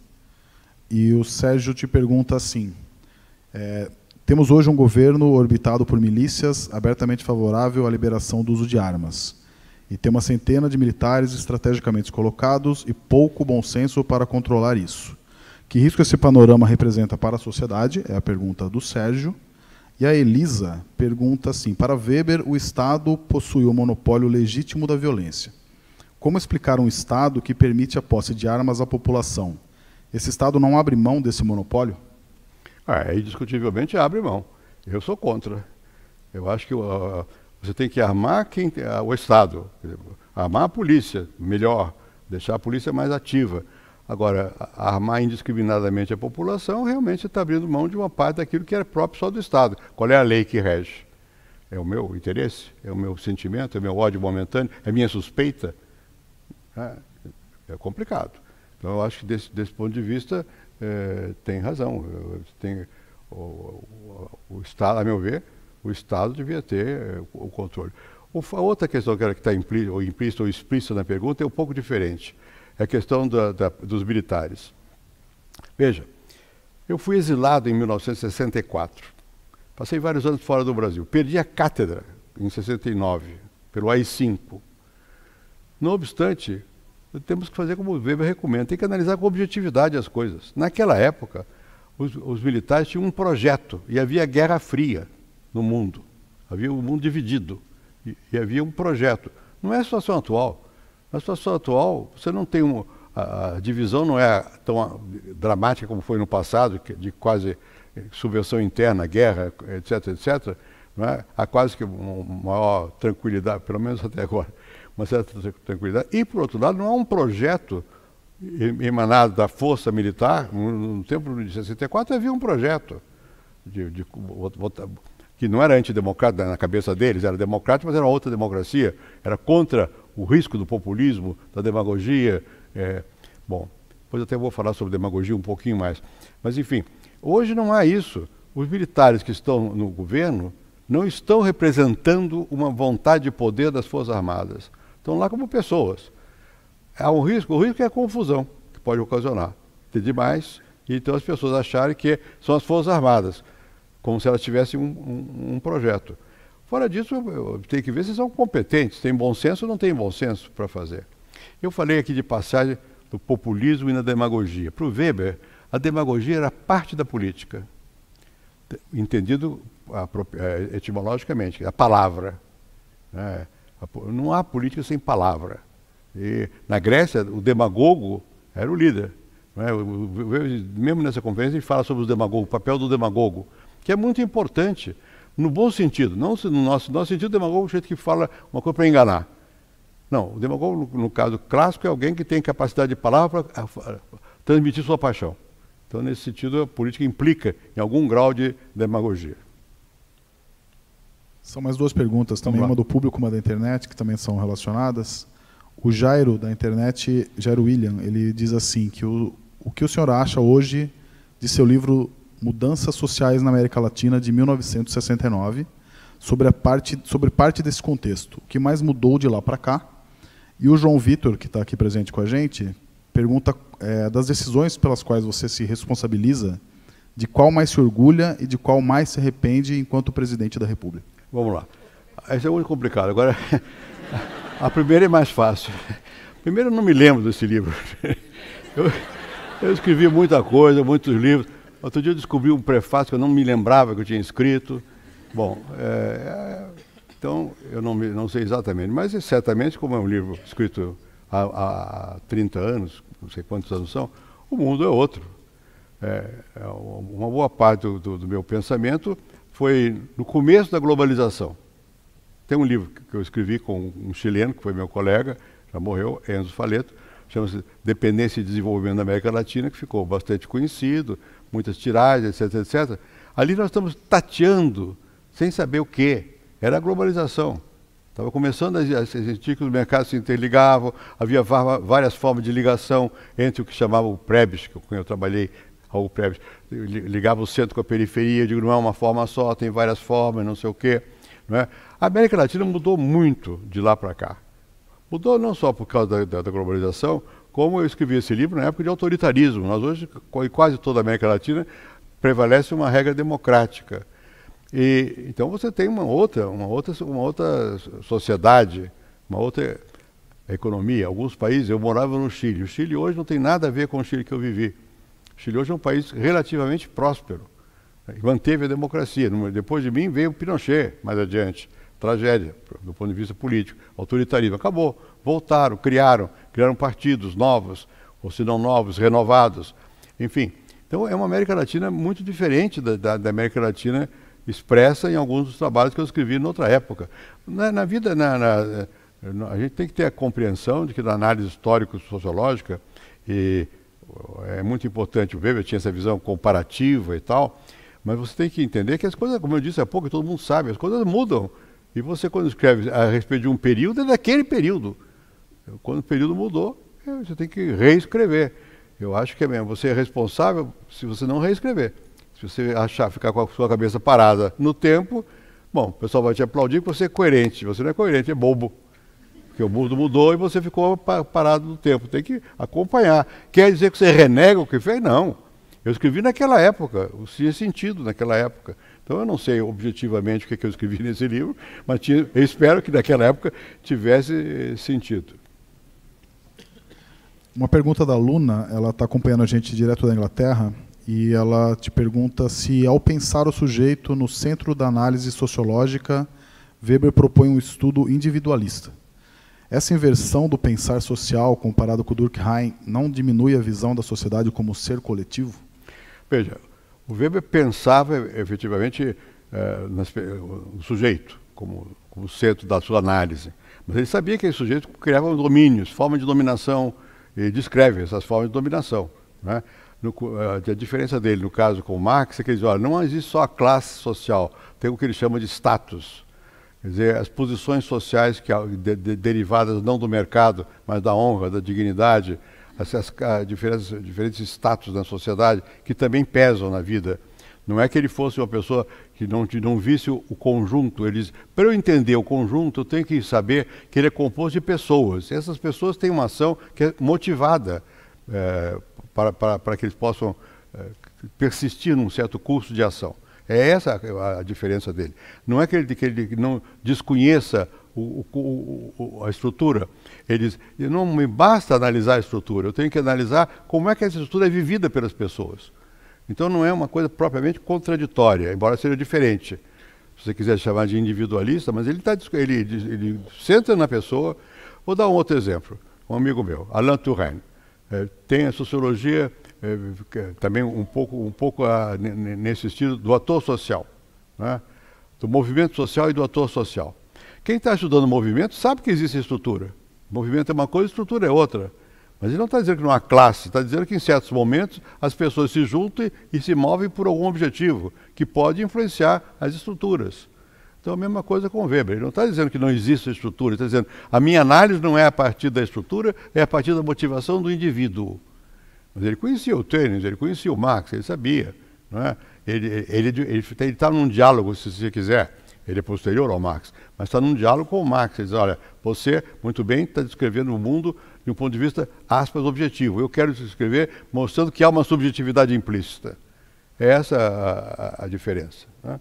D: E o Sérgio te pergunta assim, temos hoje um governo orbitado por milícias abertamente favorável à liberação do uso de armas. E tem uma centena de militares estrategicamente colocados e pouco bom senso para controlar isso. Que risco esse panorama representa para a sociedade? É a pergunta do Sérgio. E a Elisa pergunta assim, para Weber, o Estado possui o monopólio legítimo da violência. Como explicar um Estado que permite a posse de armas à população? Esse Estado não abre mão desse monopólio?
G: Indiscutivelmente abre mão. Eu sou contra. Eu acho que você tem que armar o Estado, armar a polícia, melhor, deixar a polícia mais ativa. Agora, armar indiscriminadamente a população, realmente você está abrindo mão de uma parte daquilo que é próprio só do Estado. Qual é a lei que rege? É o meu interesse? É o meu sentimento? É o meu ódio momentâneo? É a minha suspeita? É complicado. Então, eu acho que desse ponto de vista, tem razão. O Estado, a meu ver, o Estado devia ter o controle. A outra questão que está implícita ou explícita na pergunta é um pouco diferente. É a questão dos militares. Veja, eu fui exilado em 1964. Passei vários anos fora do Brasil. Perdi a cátedra em 69, pelo AI-5. Não obstante, temos que fazer como o Weber recomenda, tem que analisar com objetividade as coisas. Naquela época, os militares tinham um projeto e havia Guerra Fria no mundo. Havia um mundo dividido e havia um projeto. Não é a situação atual. Na situação atual, você não tem a divisão não é tão dramática como foi no passado, de quase subversão interna, guerra, etc., etc. Não é? Há quase que uma maior tranquilidade, pelo menos até agora, uma certa tranquilidade. E, por outro lado, não há um projeto emanado da força militar. No tempo de 64 havia um projeto que não era antidemocrático na cabeça deles, era democrático, mas era outra democracia, era contra o risco do populismo, da demagogia. Bom, depois até vou falar sobre demagogia um pouquinho mais. Mas, enfim, hoje não há isso. Os militares que estão no governo não estão representando uma vontade de poder das Forças Armadas. Estão lá como pessoas. Há um risco, o risco é a confusão que pode ocasionar. Ter demais, e então as pessoas acharem que são as Forças Armadas, como se elas tivessem um projeto. Fora disso, eu tenho que ver se são competentes, têm bom senso ou não têm bom senso para fazer. Eu falei aqui de passagem do populismo e na demagogia. Para o Weber, a demagogia era parte da política, entendido etimologicamente, a palavra. Não há política sem palavra. E na Grécia, o demagogo era o líder. Mesmo nessa conferência, ele fala sobre os demagogos, o papel do demagogo, que é muito importante, no bom sentido, não no nosso sentido, o demagogo é o jeito que fala uma coisa para enganar. Não, o demagogo, no caso clássico, é alguém que tem capacidade de palavra para transmitir sua paixão. Então, nesse sentido, a política implica em algum grau de demagogia.
D: São mais duas perguntas também, uma do público, uma da internet, que também são relacionadas. O Jairo, da internet, Jairo William, ele diz assim, que o que o senhor acha hoje de seu livro Mudanças Sociais na América Latina, de 1969, sobre parte desse contexto. O que mais mudou de lá para cá? E o João Vitor, que está aqui presente com a gente, pergunta das decisões pelas quais você se responsabiliza, de qual mais se orgulha e de qual mais se arrepende enquanto presidente da República.
G: Vamos lá. Isso é muito complicado. Agora, a primeira é mais fácil. Primeiro, eu não me lembro desse livro. Eu escrevi muita coisa, muitos livros. Outro dia eu descobri um prefácio que eu não me lembrava que eu tinha escrito. Bom, então eu não sei exatamente, mas certamente, como é um livro escrito há 30 anos, não sei quantos anos são, o mundo é outro. Uma boa parte do meu pensamento foi no começo da globalização. Tem um livro que eu escrevi com um chileno, que foi meu colega, já morreu, Enzo Faleto, chama-se Dependência e Desenvolvimento da América Latina, que ficou bastante conhecido, muitas tiragens, etc., etc. Ali nós estamos tateando, sem saber o quê. Era a globalização. Estava começando a sentir que os mercados se interligavam, havia várias formas de ligação entre o que chamava o Prebes, que eu trabalhei, o Prebes, ligava o centro com a periferia, eu digo, não é uma forma só, tem várias formas, não sei o quê. Não é? A América Latina mudou muito de lá para cá. Mudou não só por causa da globalização, como eu escrevi esse livro na época de autoritarismo. Nós hoje, em quase toda a América Latina, prevalece uma regra democrática. E, então você tem uma outra sociedade, uma outra economia. Alguns países, eu morava no Chile. O Chile hoje não tem nada a ver com o Chile que eu vivi. O Chile hoje é um país relativamente próspero. Manteve a democracia. Depois de mim veio o Pinochet, mais adiante. Tragédia, do ponto de vista político. Autoritarismo. Acabou. Voltaram, criaram partidos novos, ou se não novos, renovados. Enfim. Então é uma América Latina muito diferente da América Latina expressa em alguns dos trabalhos que eu escrevi em outra época. Na vida, a gente tem que ter a compreensão de que na análise histórico-sociológica, e é muito importante, o Weber tinha essa visão comparativa e tal, mas você tem que entender que as coisas, como eu disse há pouco, todo mundo sabe, as coisas mudam. E você, quando escreve a respeito de um período, é daquele período. Quando o período mudou, você tem que reescrever. Eu acho que você é responsável se você não reescrever. Se você ficar com a sua cabeça parada no tempo, bom, o pessoal vai te aplaudir porque você é coerente. Se você não é coerente, é bobo. Porque o mundo mudou e você ficou parado no tempo. Tem que acompanhar. Quer dizer que você renega o que fez? Não. Eu escrevi naquela época, tinha sentido naquela época. Então eu não sei objetivamente o que eu escrevi nesse livro, mas eu espero que naquela época tivesse sentido.
D: Uma pergunta da Luna, ela está acompanhando a gente direto da Inglaterra, e ela te pergunta se, ao pensar o sujeito no centro da análise sociológica, Weber propõe um estudo individualista. Essa inversão do pensar social, comparado com o Durkheim, não diminui a visão da sociedade como ser coletivo?
G: Veja, o Weber pensava efetivamente o sujeito como centro da sua análise, mas ele sabia que esse sujeito criava domínios, formas de dominação, e descreve essas formas de dominação. Né? A diferença dele, no caso com o Marx, é que ele diz, olha, não existe só a classe social, tem o que ele chama de status. Quer dizer, as posições sociais derivadas não do mercado, mas da honra, da dignidade, diferentes status na sociedade que também pesam na vida. Não é que ele fosse uma pessoa que não visse o conjunto. Ele diz, para eu entender o conjunto, eu tenho que saber que ele é composto de pessoas. Essas pessoas têm uma ação que é motivada para que eles possam persistir num certo curso de ação. É essa a diferença dele. Não é que ele não desconheça a estrutura. Ele diz, não me basta analisar a estrutura, eu tenho que analisar como é que essa estrutura é vivida pelas pessoas. Então não é uma coisa propriamente contraditória, embora seja diferente. Se você quiser chamar de individualista, mas ele senta na pessoa. Vou dar um outro exemplo. Um amigo meu, Alain Touraine, tem a sociologia também um pouco nesse estilo do ator social, né? Do movimento social e do ator social. Quem está estudando o movimento sabe que existe estrutura. Movimento é uma coisa, estrutura é outra. Mas ele não está dizendo que não há classe, está dizendo que em certos momentos as pessoas se juntam e se movem por algum objetivo, que pode influenciar as estruturas. Então a mesma coisa com o Weber. Ele não está dizendo que não existe estrutura, ele está dizendo a minha análise não é a partir da estrutura, é a partir da motivação do indivíduo. Mas ele conhecia o Tênis, ele conhecia o Marx, ele sabia. Não é? Ele está num diálogo, se você quiser. Ele é posterior ao Marx, mas está num diálogo com o Marx. Ele diz, olha, você, muito bem, está descrevendo o mundo de um ponto de vista, aspas, objetivo. Eu quero descrever mostrando que há uma subjetividade implícita. É essa a diferença. Né?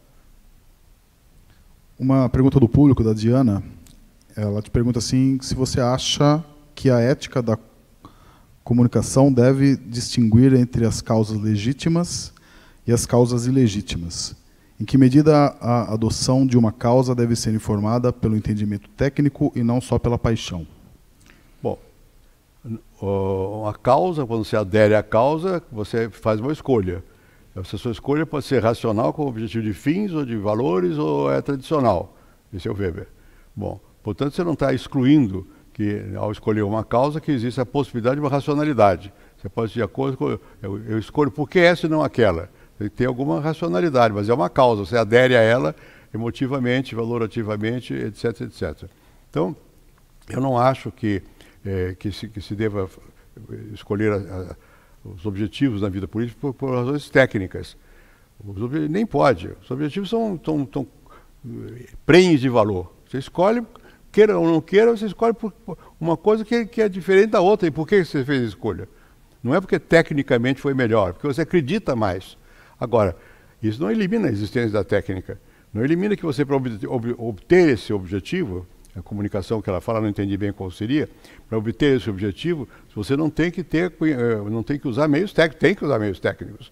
D: Uma pergunta do público, da Diana, ela te pergunta assim, se você acha que a ética da comunicação deve distinguir entre as causas legítimas e as causas ilegítimas. Em que medida a adoção de uma causa deve ser informada pelo entendimento técnico e não só pela paixão?
G: Bom, a causa, quando você adere à causa, você faz uma escolha. Essa sua escolha pode ser racional, com o objetivo de fins ou de valores, ou é tradicional. Esse é o Weber. Bom, portanto, você não está excluindo que, ao escolher uma causa, que existe a possibilidade de uma racionalidade. Você pode ir de acordo com... Eu escolho por que essa e não aquela. Tem alguma racionalidade, mas é uma causa, você adere a ela emotivamente, valorativamente, etc, etc. Então, eu não acho que se deva escolher os objetivos na vida política por razões técnicas. Nem pode. Os objetivos são prenhes de valor. Você escolhe, queira ou não queira, você escolhe por uma coisa que é diferente da outra. E por que você fez a escolha? Não é porque tecnicamente foi melhor, porque você acredita mais. Agora, isso não elimina a existência da técnica. Não elimina que você, para obter esse objetivo, a comunicação que ela fala, não entendi bem qual seria, para obter esse objetivo, você não tem que usar meios técnicos, tem que usar meios técnicos.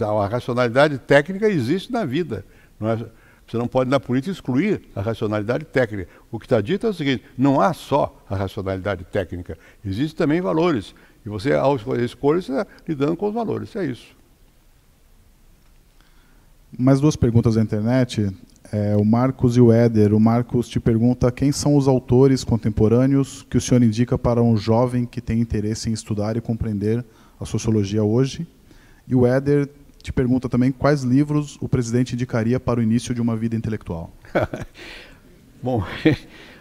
G: A racionalidade técnica existe na vida. Você não pode, na política, excluir a racionalidade técnica. O que está dito é o seguinte, não há só a racionalidade técnica, existem também valores. E você, ao escolher, você está lidando com os valores, é isso.
D: Mais duas perguntas da internet. O Marcos e o Éder. O Marcos te pergunta quem são os autores contemporâneos que o senhor indica para um jovem que tem interesse em estudar e compreender a sociologia hoje. E o Éder te pergunta também quais livros o presidente indicaria para o início de uma vida intelectual.
G: Bom,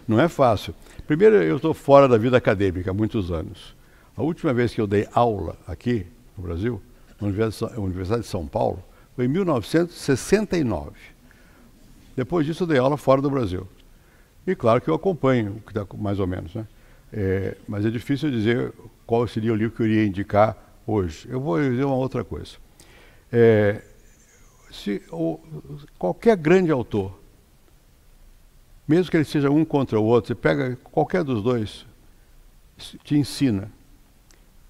G: não é fácil. Primeiro, eu estou fora da vida acadêmica há muitos anos. A última vez que eu dei aula aqui no Brasil, na Universidade de São Paulo, foi em 1969. Depois disso, eu dei aula fora do Brasil. E claro que eu acompanho, mais ou menos, né? Mas é difícil dizer qual seria o livro que eu iria indicar hoje. Eu vou dizer uma outra coisa. Qualquer grande autor, mesmo que ele seja um contra o outro, você pega qualquer dos dois, te ensina.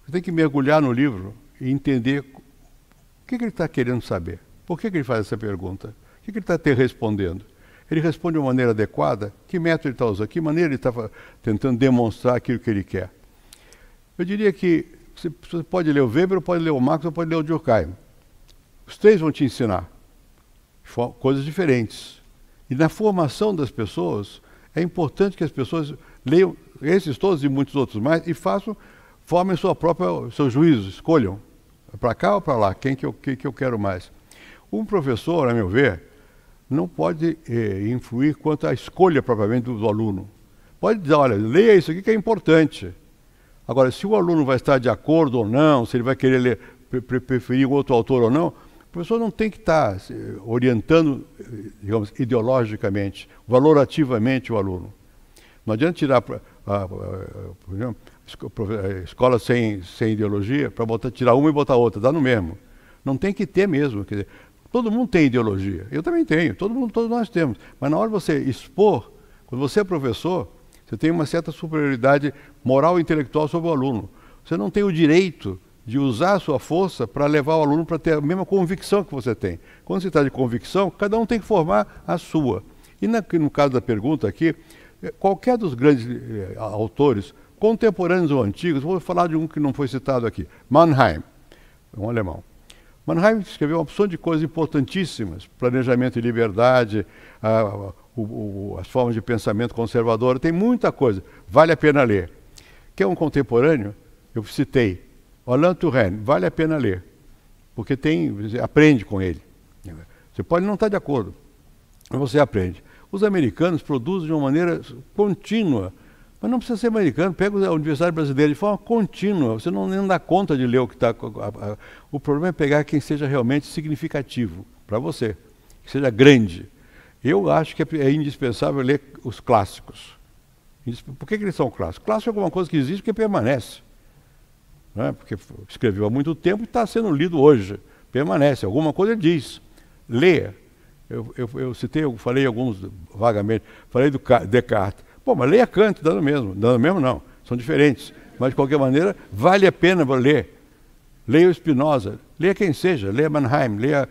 G: Você tem que mergulhar no livro e entender o que ele está querendo saber. Por que ele faz essa pergunta? O que ele está te respondendo? Ele responde de uma maneira adequada? Que método ele está usando? Que maneira ele está tentando demonstrar aquilo que ele quer? Eu diria que você pode ler o Weber, ou pode ler o Marx, ou pode ler o Durkheim. Os três vão te ensinar coisas diferentes. E na formação das pessoas, é importante que as pessoas leiam esses todos e muitos outros mais e formem seu juízo, escolham para cá ou para lá, quem que eu quero mais. Um professor, a meu ver, não pode influir quanto à escolha propriamente do aluno. Pode dizer, olha, leia isso aqui que é importante. Agora, se o aluno vai estar de acordo ou não, se ele vai querer preferir um outro autor ou não, o professor não tem que estar orientando, digamos, ideologicamente, valorativamente o aluno. Não adianta tirar escola sem ideologia para tirar uma e botar outra, dá no mesmo. Não tem que ter mesmo. Quer dizer, todo mundo tem ideologia, eu também tenho, todos nós temos. Mas na hora de você expor, quando você é professor, você tem uma certa superioridade moral e intelectual sobre o aluno. Você não tem o direito de usar a sua força para levar o aluno para ter a mesma convicção que você tem. Quando se trata de convicção, cada um tem que formar a sua. E no caso da pergunta aqui, qualquer dos grandes autores, contemporâneos ou antigos, vou falar de um que não foi citado aqui, Mannheim, um alemão. Mannheim escreveu uma opção de coisas importantíssimas, planejamento e liberdade, as formas de pensamento conservador, tem muita coisa, vale a pena ler. Quer um contemporâneo? Eu citei, Alain Touraine, vale a pena ler, porque você aprende com ele. Você pode não estar de acordo, mas você aprende. Os americanos produzem de uma maneira contínua, mas não precisa ser americano, pega a Universidade Brasileira de forma contínua, você nem dá conta de ler o que está... O problema é pegar quem seja realmente significativo para você, que seja grande. Eu acho que é indispensável ler os clássicos. Por que eles são clássicos? Clássico é alguma coisa que existe porque permanece. Não é? Porque escreveu há muito tempo e está sendo lido hoje. Permanece, alguma coisa ele diz. Leia. Eu falei alguns vagamente, falei do Descartes. Pô, mas leia Kant, dá no mesmo. Dá no mesmo não, são diferentes. Mas de qualquer maneira, vale a pena ler. Leia o Spinoza, leia quem seja, leia Mannheim, leia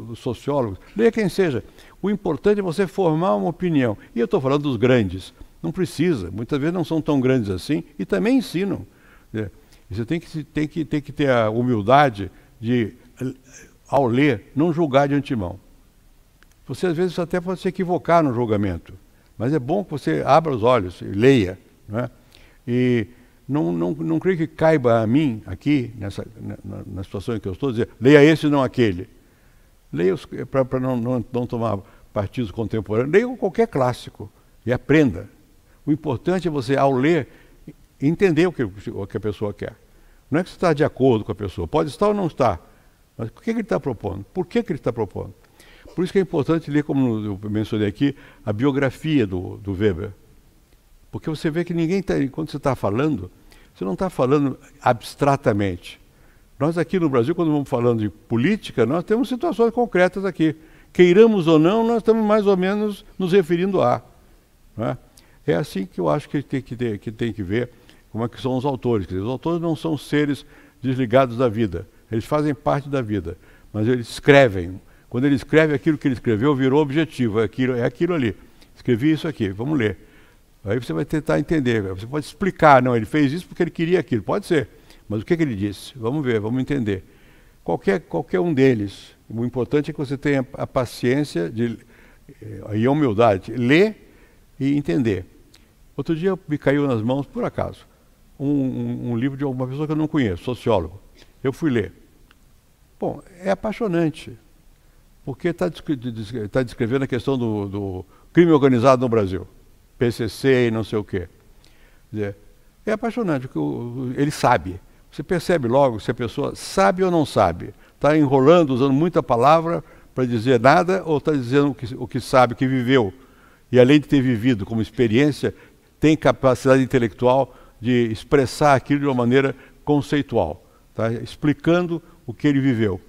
G: os sociólogos, leia quem seja. O importante é você formar uma opinião. E eu estou falando dos grandes. Não precisa, muitas vezes não são tão grandes assim e também ensinam. Você tem que ter a humildade de, ao ler, não julgar de antemão. Você às vezes até pode se equivocar no julgamento, mas é bom que você abra os olhos e leia. Não é? E Não creio que caiba a mim, aqui, na situação em que eu estou, dizer, leia esse e não aquele. Leia para não tomar partidos contemporâneos, leia qualquer clássico e aprenda. O importante é você, ao ler, entender o que a pessoa quer. Não é que você está de acordo com a pessoa, pode estar ou não estar, mas o que ele está propondo? Por que ele está propondo? Por isso que é importante ler, como eu mencionei aqui, a biografia do Weber. Porque você vê que ninguém está, quando você está falando, você não está falando abstratamente. Nós aqui no Brasil, quando vamos falando de política, nós temos situações concretas aqui. Queiramos ou não, nós estamos mais ou menos nos referindo a. Não é? É assim que eu acho que tem que ver como é que são os autores. Quer dizer, os autores não são seres desligados da vida. Eles fazem parte da vida, mas eles escrevem. Quando ele escreve, aquilo que ele escreveu virou objetivo. É aquilo ali. Escrevi isso aqui, vamos ler. Aí você vai tentar entender. Você pode explicar, não, ele fez isso porque ele queria aquilo. Pode ser. Mas o que ele disse? Vamos ver, vamos entender. Qualquer um deles. O importante é que você tenha a paciência e a humildade. Ler e entender. Outro dia me caiu nas mãos, por acaso, um livro de alguma pessoa que eu não conheço, sociólogo. Eu fui ler. Bom, é apaixonante. Porque está descrevendo a questão do crime organizado no Brasil. PCC e não sei o quê. Quer dizer, é apaixonante, porque ele sabe. Você percebe logo se a pessoa sabe ou não sabe. Está enrolando, usando muita palavra para dizer nada, ou está dizendo o que sabe, o que viveu. E além de ter vivido como experiência, tem capacidade intelectual de expressar aquilo de uma maneira conceitual. Tá? Explicando o que ele viveu.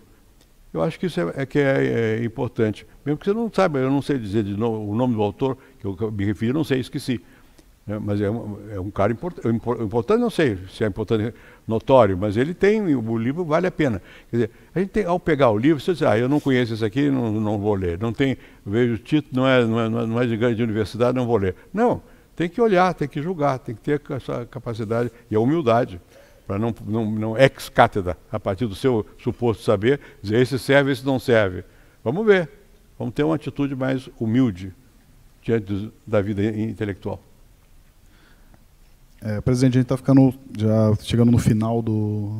G: Eu acho que isso é importante. Mesmo que você não saiba, eu não sei dizer de novo, o nome do autor, que eu me referi, não sei, esqueci. Mas é um cara importante, não sei se é importante, notório, mas ele tem, o livro vale a pena. Quer dizer, a gente tem, ao pegar o livro, você diz, eu não conheço esse aqui, não vou ler. Não tem, vejo o título, não é de grande universidade, não vou ler. Não, tem que olhar, tem que julgar, tem que ter essa capacidade e a humildade, para não ex cátedra, a partir do seu suposto saber, dizer, esse serve, esse não serve. Vamos ver, vamos ter uma atitude mais humilde diante da vida intelectual.
D: Presidente, a gente está já chegando no final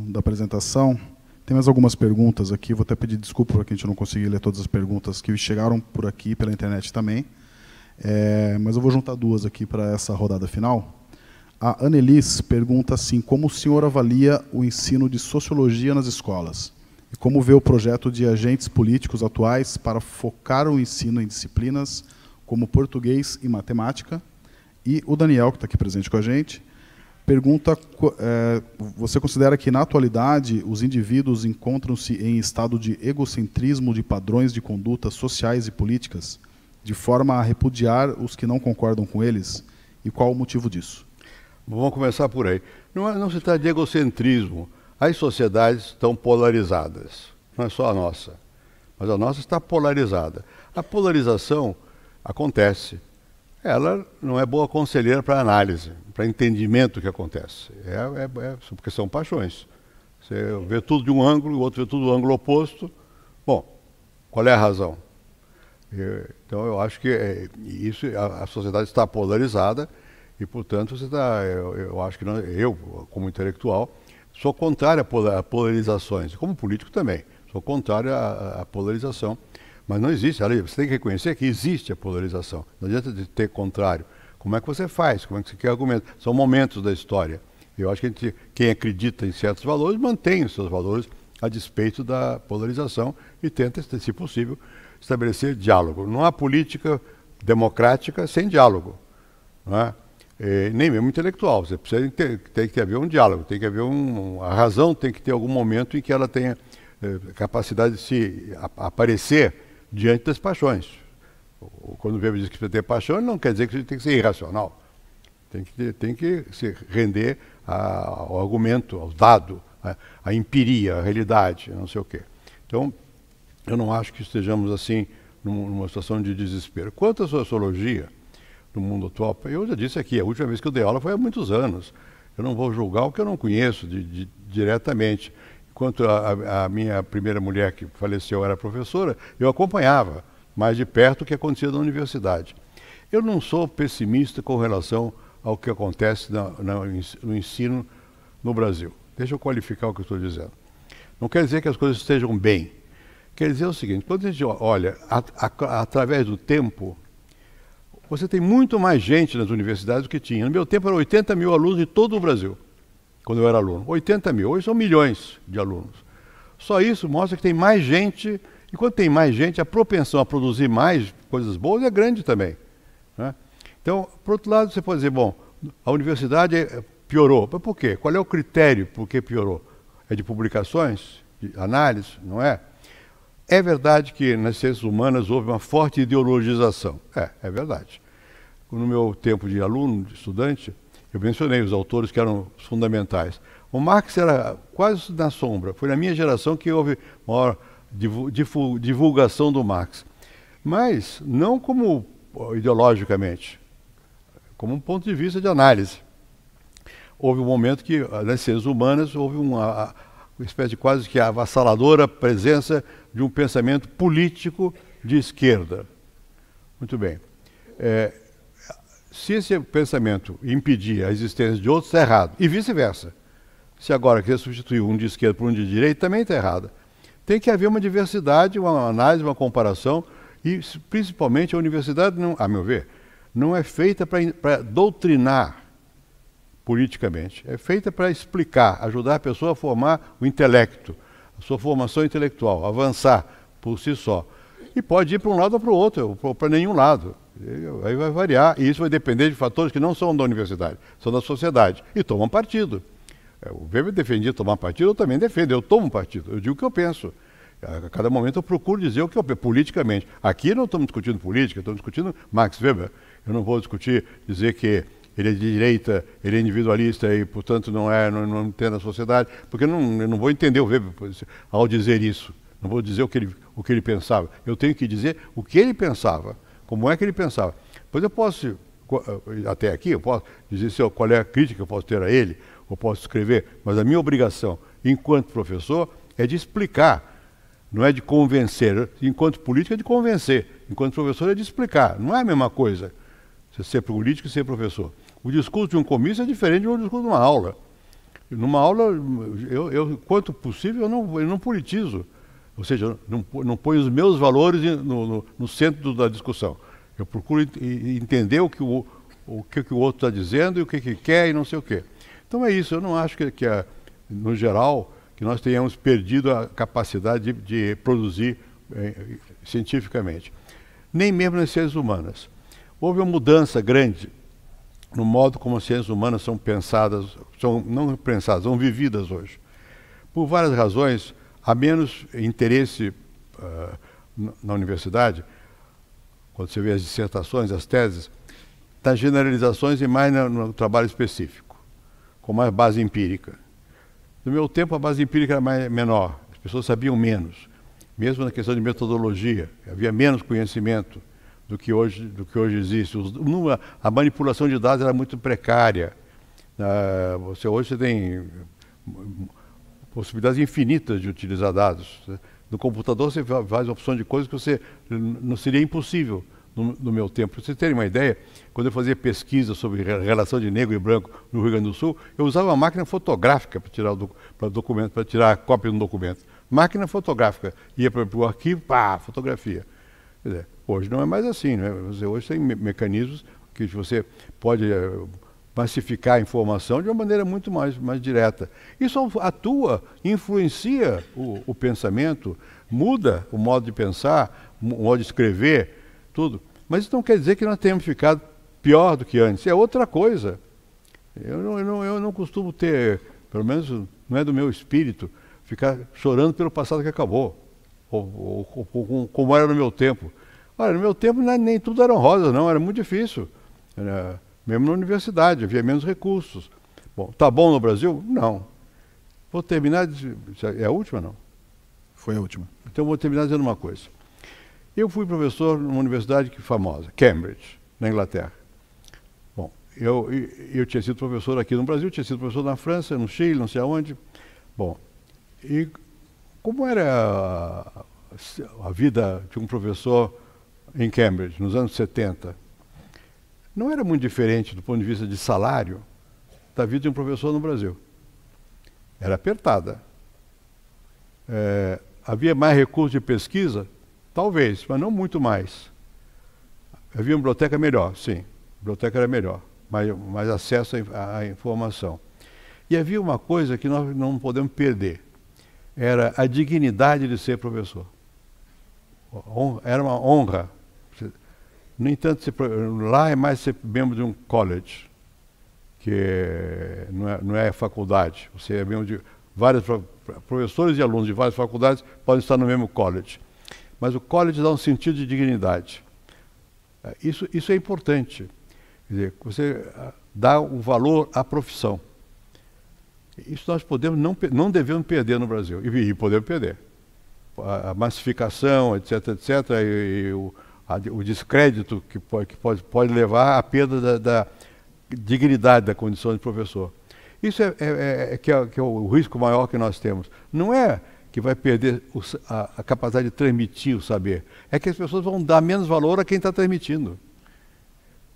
D: da apresentação. Tem mais algumas perguntas aqui. Vou até pedir desculpa porque a gente não conseguiu ler todas as perguntas que chegaram por aqui, pela internet também. Mas eu vou juntar duas aqui para essa rodada final. A Annelise pergunta assim, como o senhor avalia o ensino de sociologia nas escolas? E como vê o projeto de agentes políticos atuais para focar o ensino em disciplinas como português e matemática? E o Daniel, que está aqui presente com a gente, pergunta, você considera que, na atualidade, os indivíduos encontram-se em estado de egocentrismo de padrões de condutas sociais e políticas, de forma a repudiar os que não concordam com eles? E qual o motivo disso?
G: Vamos começar por aí. Não se trata de egocentrismo. As sociedades estão polarizadas. Não é só a nossa. Mas a nossa está polarizada. A polarização acontece. Ela não é boa conselheira para análise, para entendimento do que acontece. Porque são paixões. Você vê tudo de um ângulo, o outro vê tudo do ângulo oposto. Bom, qual é a razão? Então eu acho que a sociedade está polarizada e, portanto, eu acho que eu, como intelectual, sou contrário a polarizações, como político também, sou contrário à polarização. Mas não existe, você tem que reconhecer que existe a polarização. Não adianta de ter contrário. Como é que você faz? Como é que você quer argumentar? São momentos da história. Eu acho que quem acredita em certos valores mantém os seus valores a despeito da polarização e tenta, se possível, estabelecer diálogo. Não há política democrática sem diálogo. Não é? Nem mesmo intelectual. Você precisa tem que haver um diálogo, tem que haver a razão tem que ter algum momento em que ela tenha capacidade de se aparecer diante das paixões. Quando o Weber diz que precisa ter paixão, não quer dizer que a gente tem que ser irracional. Tem que se render ao argumento, ao dado, à empiria, à realidade, não sei o quê. Então, eu não acho que estejamos assim numa situação de desespero. Quanto à sociologia no mundo atual, eu já disse aqui, a última vez que eu dei aula foi há muitos anos. Eu não vou julgar o que eu não conheço diretamente. Enquanto a minha primeira mulher que faleceu era professora, eu acompanhava mais de perto o que acontecia na universidade. Eu não sou pessimista com relação ao que acontece no ensino no Brasil. Deixa eu qualificar o que eu estou dizendo. Não quer dizer que as coisas estejam bem. Quer dizer o seguinte, quando a gente olha através do tempo, você tem muito mais gente nas universidades do que tinha. No meu tempo eram 80 mil alunos de todo o Brasil, quando eu era aluno. 80 mil, hoje são milhões de alunos. Só isso mostra que tem mais gente, e quando tem mais gente, a propensão a produzir mais coisas boas é grande também, né? Então, por outro lado, você pode dizer, bom, a universidade piorou. Mas por quê? Qual é o critério por que piorou? É de publicações, de análise, não é? É verdade que nas ciências humanas houve uma forte ideologização. É verdade. No meu tempo de aluno, de estudante, eu mencionei os autores que eram os fundamentais. O Marx era quase na sombra. Foi na minha geração que houve maior divulgação do Marx. Mas não como ideologicamente, como um ponto de vista de análise. Houve um momento que, nas ciências humanas, houve uma espécie de quase que avassaladora presença de um pensamento político de esquerda. Muito bem. Se esse pensamento impedir a existência de outros, está errado. E vice-versa. Se agora quer substituir um de esquerda por um de direita, também está errado. Tem que haver uma diversidade, uma análise, uma comparação, e principalmente a universidade, a meu ver, não é feita para doutrinar politicamente. É feita para explicar, ajudar a pessoa a formar o intelecto, a sua formação intelectual, avançar por si só. E pode ir para um lado ou para o outro, ou para nenhum lado. Aí vai variar, e isso vai depender de fatores que não são da universidade, são da sociedade. E tomam partido. O Weber defendia tomar partido, eu também defendo, eu tomo partido, eu digo o que eu penso. A cada momento eu procuro dizer o que eu penso, politicamente. Aqui não estamos discutindo política, estamos discutindo Max Weber. Eu não vou discutir, dizer que ele é de direita, ele é individualista e, portanto, não entende a sociedade, porque eu não vou entender o Weber ao dizer isso. Não vou dizer o que ele pensava. Eu tenho que dizer o que ele pensava, como é que ele pensava. Pois eu posso, até aqui, eu posso dizer qual é a crítica que eu posso ter a ele, ou posso escrever, mas a minha obrigação, enquanto professor, é de explicar, não é de convencer. Enquanto político é de convencer, enquanto professor é de explicar. Não é a mesma coisa você ser político e ser professor. O discurso de um comício é diferente do discurso de uma aula. Numa aula, eu quanto possível, eu não politizo. Ou seja, não ponho os meus valores no centro da discussão. Eu procuro entender o que o outro está dizendo e o que quer e não sei o quê. Então é isso. Eu não acho que no geral, que nós tenhamos perdido a capacidade de produzir cientificamente. Nem mesmo nas ciências humanas. Houve uma mudança grande no modo como as ciências humanas são pensadas, não pensadas, são vividas hoje. Por várias razões, há menos interesse na universidade, quando você vê as dissertações, as teses, das generalizações e mais no trabalho específico, com mais base empírica. No meu tempo, a base empírica era menor, as pessoas sabiam menos. Mesmo na questão de metodologia, havia menos conhecimento do que hoje existe. A manipulação de dados era muito precária. Hoje você tem possibilidades infinitas de utilizar dados. No computador você faz uma opção de coisas que não seria impossível no meu tempo. Para vocês terem uma ideia, quando eu fazia pesquisa sobre relação de negro e branco no Rio Grande do Sul, eu usava uma máquina fotográfica para tirar a cópia de um documento. Máquina fotográfica. Ia para o arquivo, fotografia. Quer dizer, hoje não é mais assim, né? Hoje tem mecanismos que você pode massificar a informação de uma maneira muito mais direta. Isso influencia o pensamento, muda o modo de pensar, o modo de escrever, tudo. Mas isso não quer dizer que nós tenhamos ficado pior do que antes. É outra coisa. Eu não costumo ter, pelo menos não é do meu espírito, ficar chorando pelo passado que acabou. Ou como era no meu tempo. Olha, no meu tempo nem tudo eram rosas, não, era muito difícil. Mesmo na universidade, havia menos recursos. Bom, tá bom no Brasil? Não. Vou terminar, é a última, não?
D: Foi a última.
G: Então vou terminar dizendo uma coisa. Eu fui professor numa universidade famosa, Cambridge, na Inglaterra. Bom, eu tinha sido professor aqui no Brasil, tinha sido professor na França, no Chile, não sei aonde. Bom, e como era a vida de um professor em Cambridge, nos anos 70? não era muito diferente do ponto de vista de salário da vida de um professor no Brasil. Era apertada. Havia mais recursos de pesquisa? Talvez, mas não muito mais. Havia uma biblioteca melhor, sim. A biblioteca era melhor, mais acesso à informação. E havia uma coisa que nós não podemos perder. Era a dignidade de ser professor. Era uma honra. No entanto, lá é mais ser membro de um college, que não é faculdade. Você é membro de vários professores e alunos de várias faculdades podem estar no mesmo college. Mas o college dá um sentido de dignidade. Isso é importante. Quer dizer, você dá um valor à profissão. Isso nós não devemos perder no Brasil. E podemos perder. A massificação, etc., e o descrédito que pode levar à perda da dignidade da condição de professor. Isso que é o risco maior que nós temos. Não é que vai perder a capacidade de transmitir o saber. É que as pessoas vão dar menos valor a quem está transmitindo.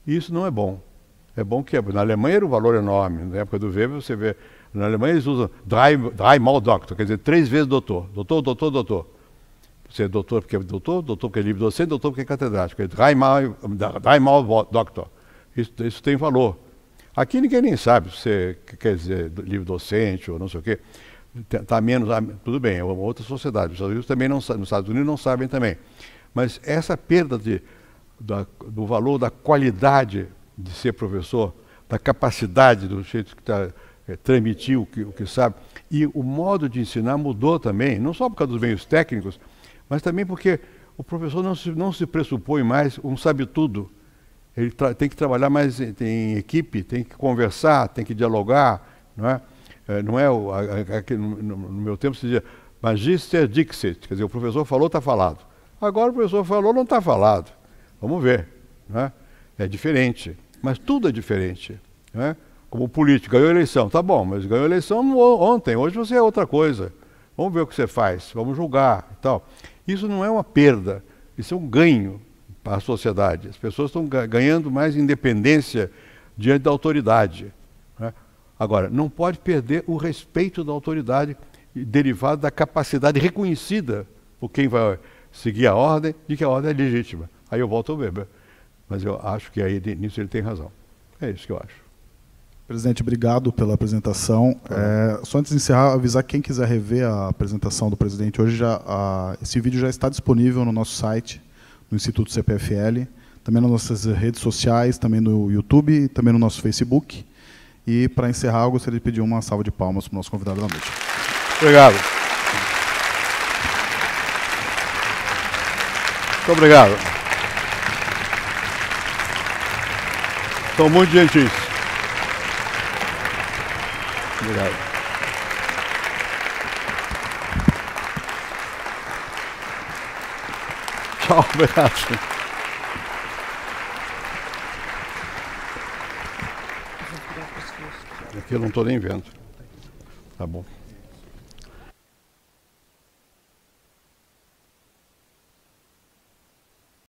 G: E isso não é bom. É bom que na Alemanha era um valor enorme. Na época do Weber, você vê, na Alemanha eles usam dreimal Doktor, quer dizer, 3 vezes doutor. Doutor, doutor, doutor. Você é doutor porque é doutor porque é livre docente, doutor porque é catedrático. É dreimal Doktor. Isso tem valor. Aqui ninguém nem sabe se você quer dizer livre docente ou não sei o quê. Está menos, tudo bem, é uma outra sociedade. Os Estados Unidos também não sabem, nos Estados Unidos não sabem também. Mas essa perda do valor da qualidade de ser professor, da capacidade do jeito que está transmitir o que sabe, e o modo de ensinar mudou também, não só por causa dos meios técnicos, mas também porque o professor não se pressupõe mais um sabe-tudo. Ele tem que trabalhar mais em equipe, tem que conversar, tem que dialogar, não é? Não é no meu tempo se dizia Magister Dixit, quer dizer, o professor falou, está falado. Agora o professor falou, não está falado. Vamos ver. Não é? É diferente, mas tudo é diferente. Não é? Como político, ganhou a eleição, tá bom, mas ganhou a eleição ontem, hoje você é outra coisa. Vamos ver o que você faz, vamos julgar e tal. Isso não é uma perda, isso é um ganho para a sociedade. As pessoas estão ganhando mais independência diante da autoridade. Né? Agora, não pode perder o respeito da autoridade derivado da capacidade reconhecida por quem vai seguir a ordem de que a ordem é legítima. Aí eu volto ao Weber. Mas eu acho que aí nisso ele tem razão. É isso que eu acho.
D: Presidente, obrigado pela apresentação. Só antes de encerrar, avisar quem quiser rever a apresentação do presidente hoje, esse vídeo já está disponível no nosso site, no Instituto CPFL, também nas nossas redes sociais, também no YouTube, também no nosso Facebook. E, para encerrar, eu gostaria de pedir uma salva de palmas para o nosso convidado da noite.
G: Obrigado. Muito obrigado. São muito gentis. Obrigado. Tchau, obrigado. Aqui eu não estou nem vendo. Tá bom.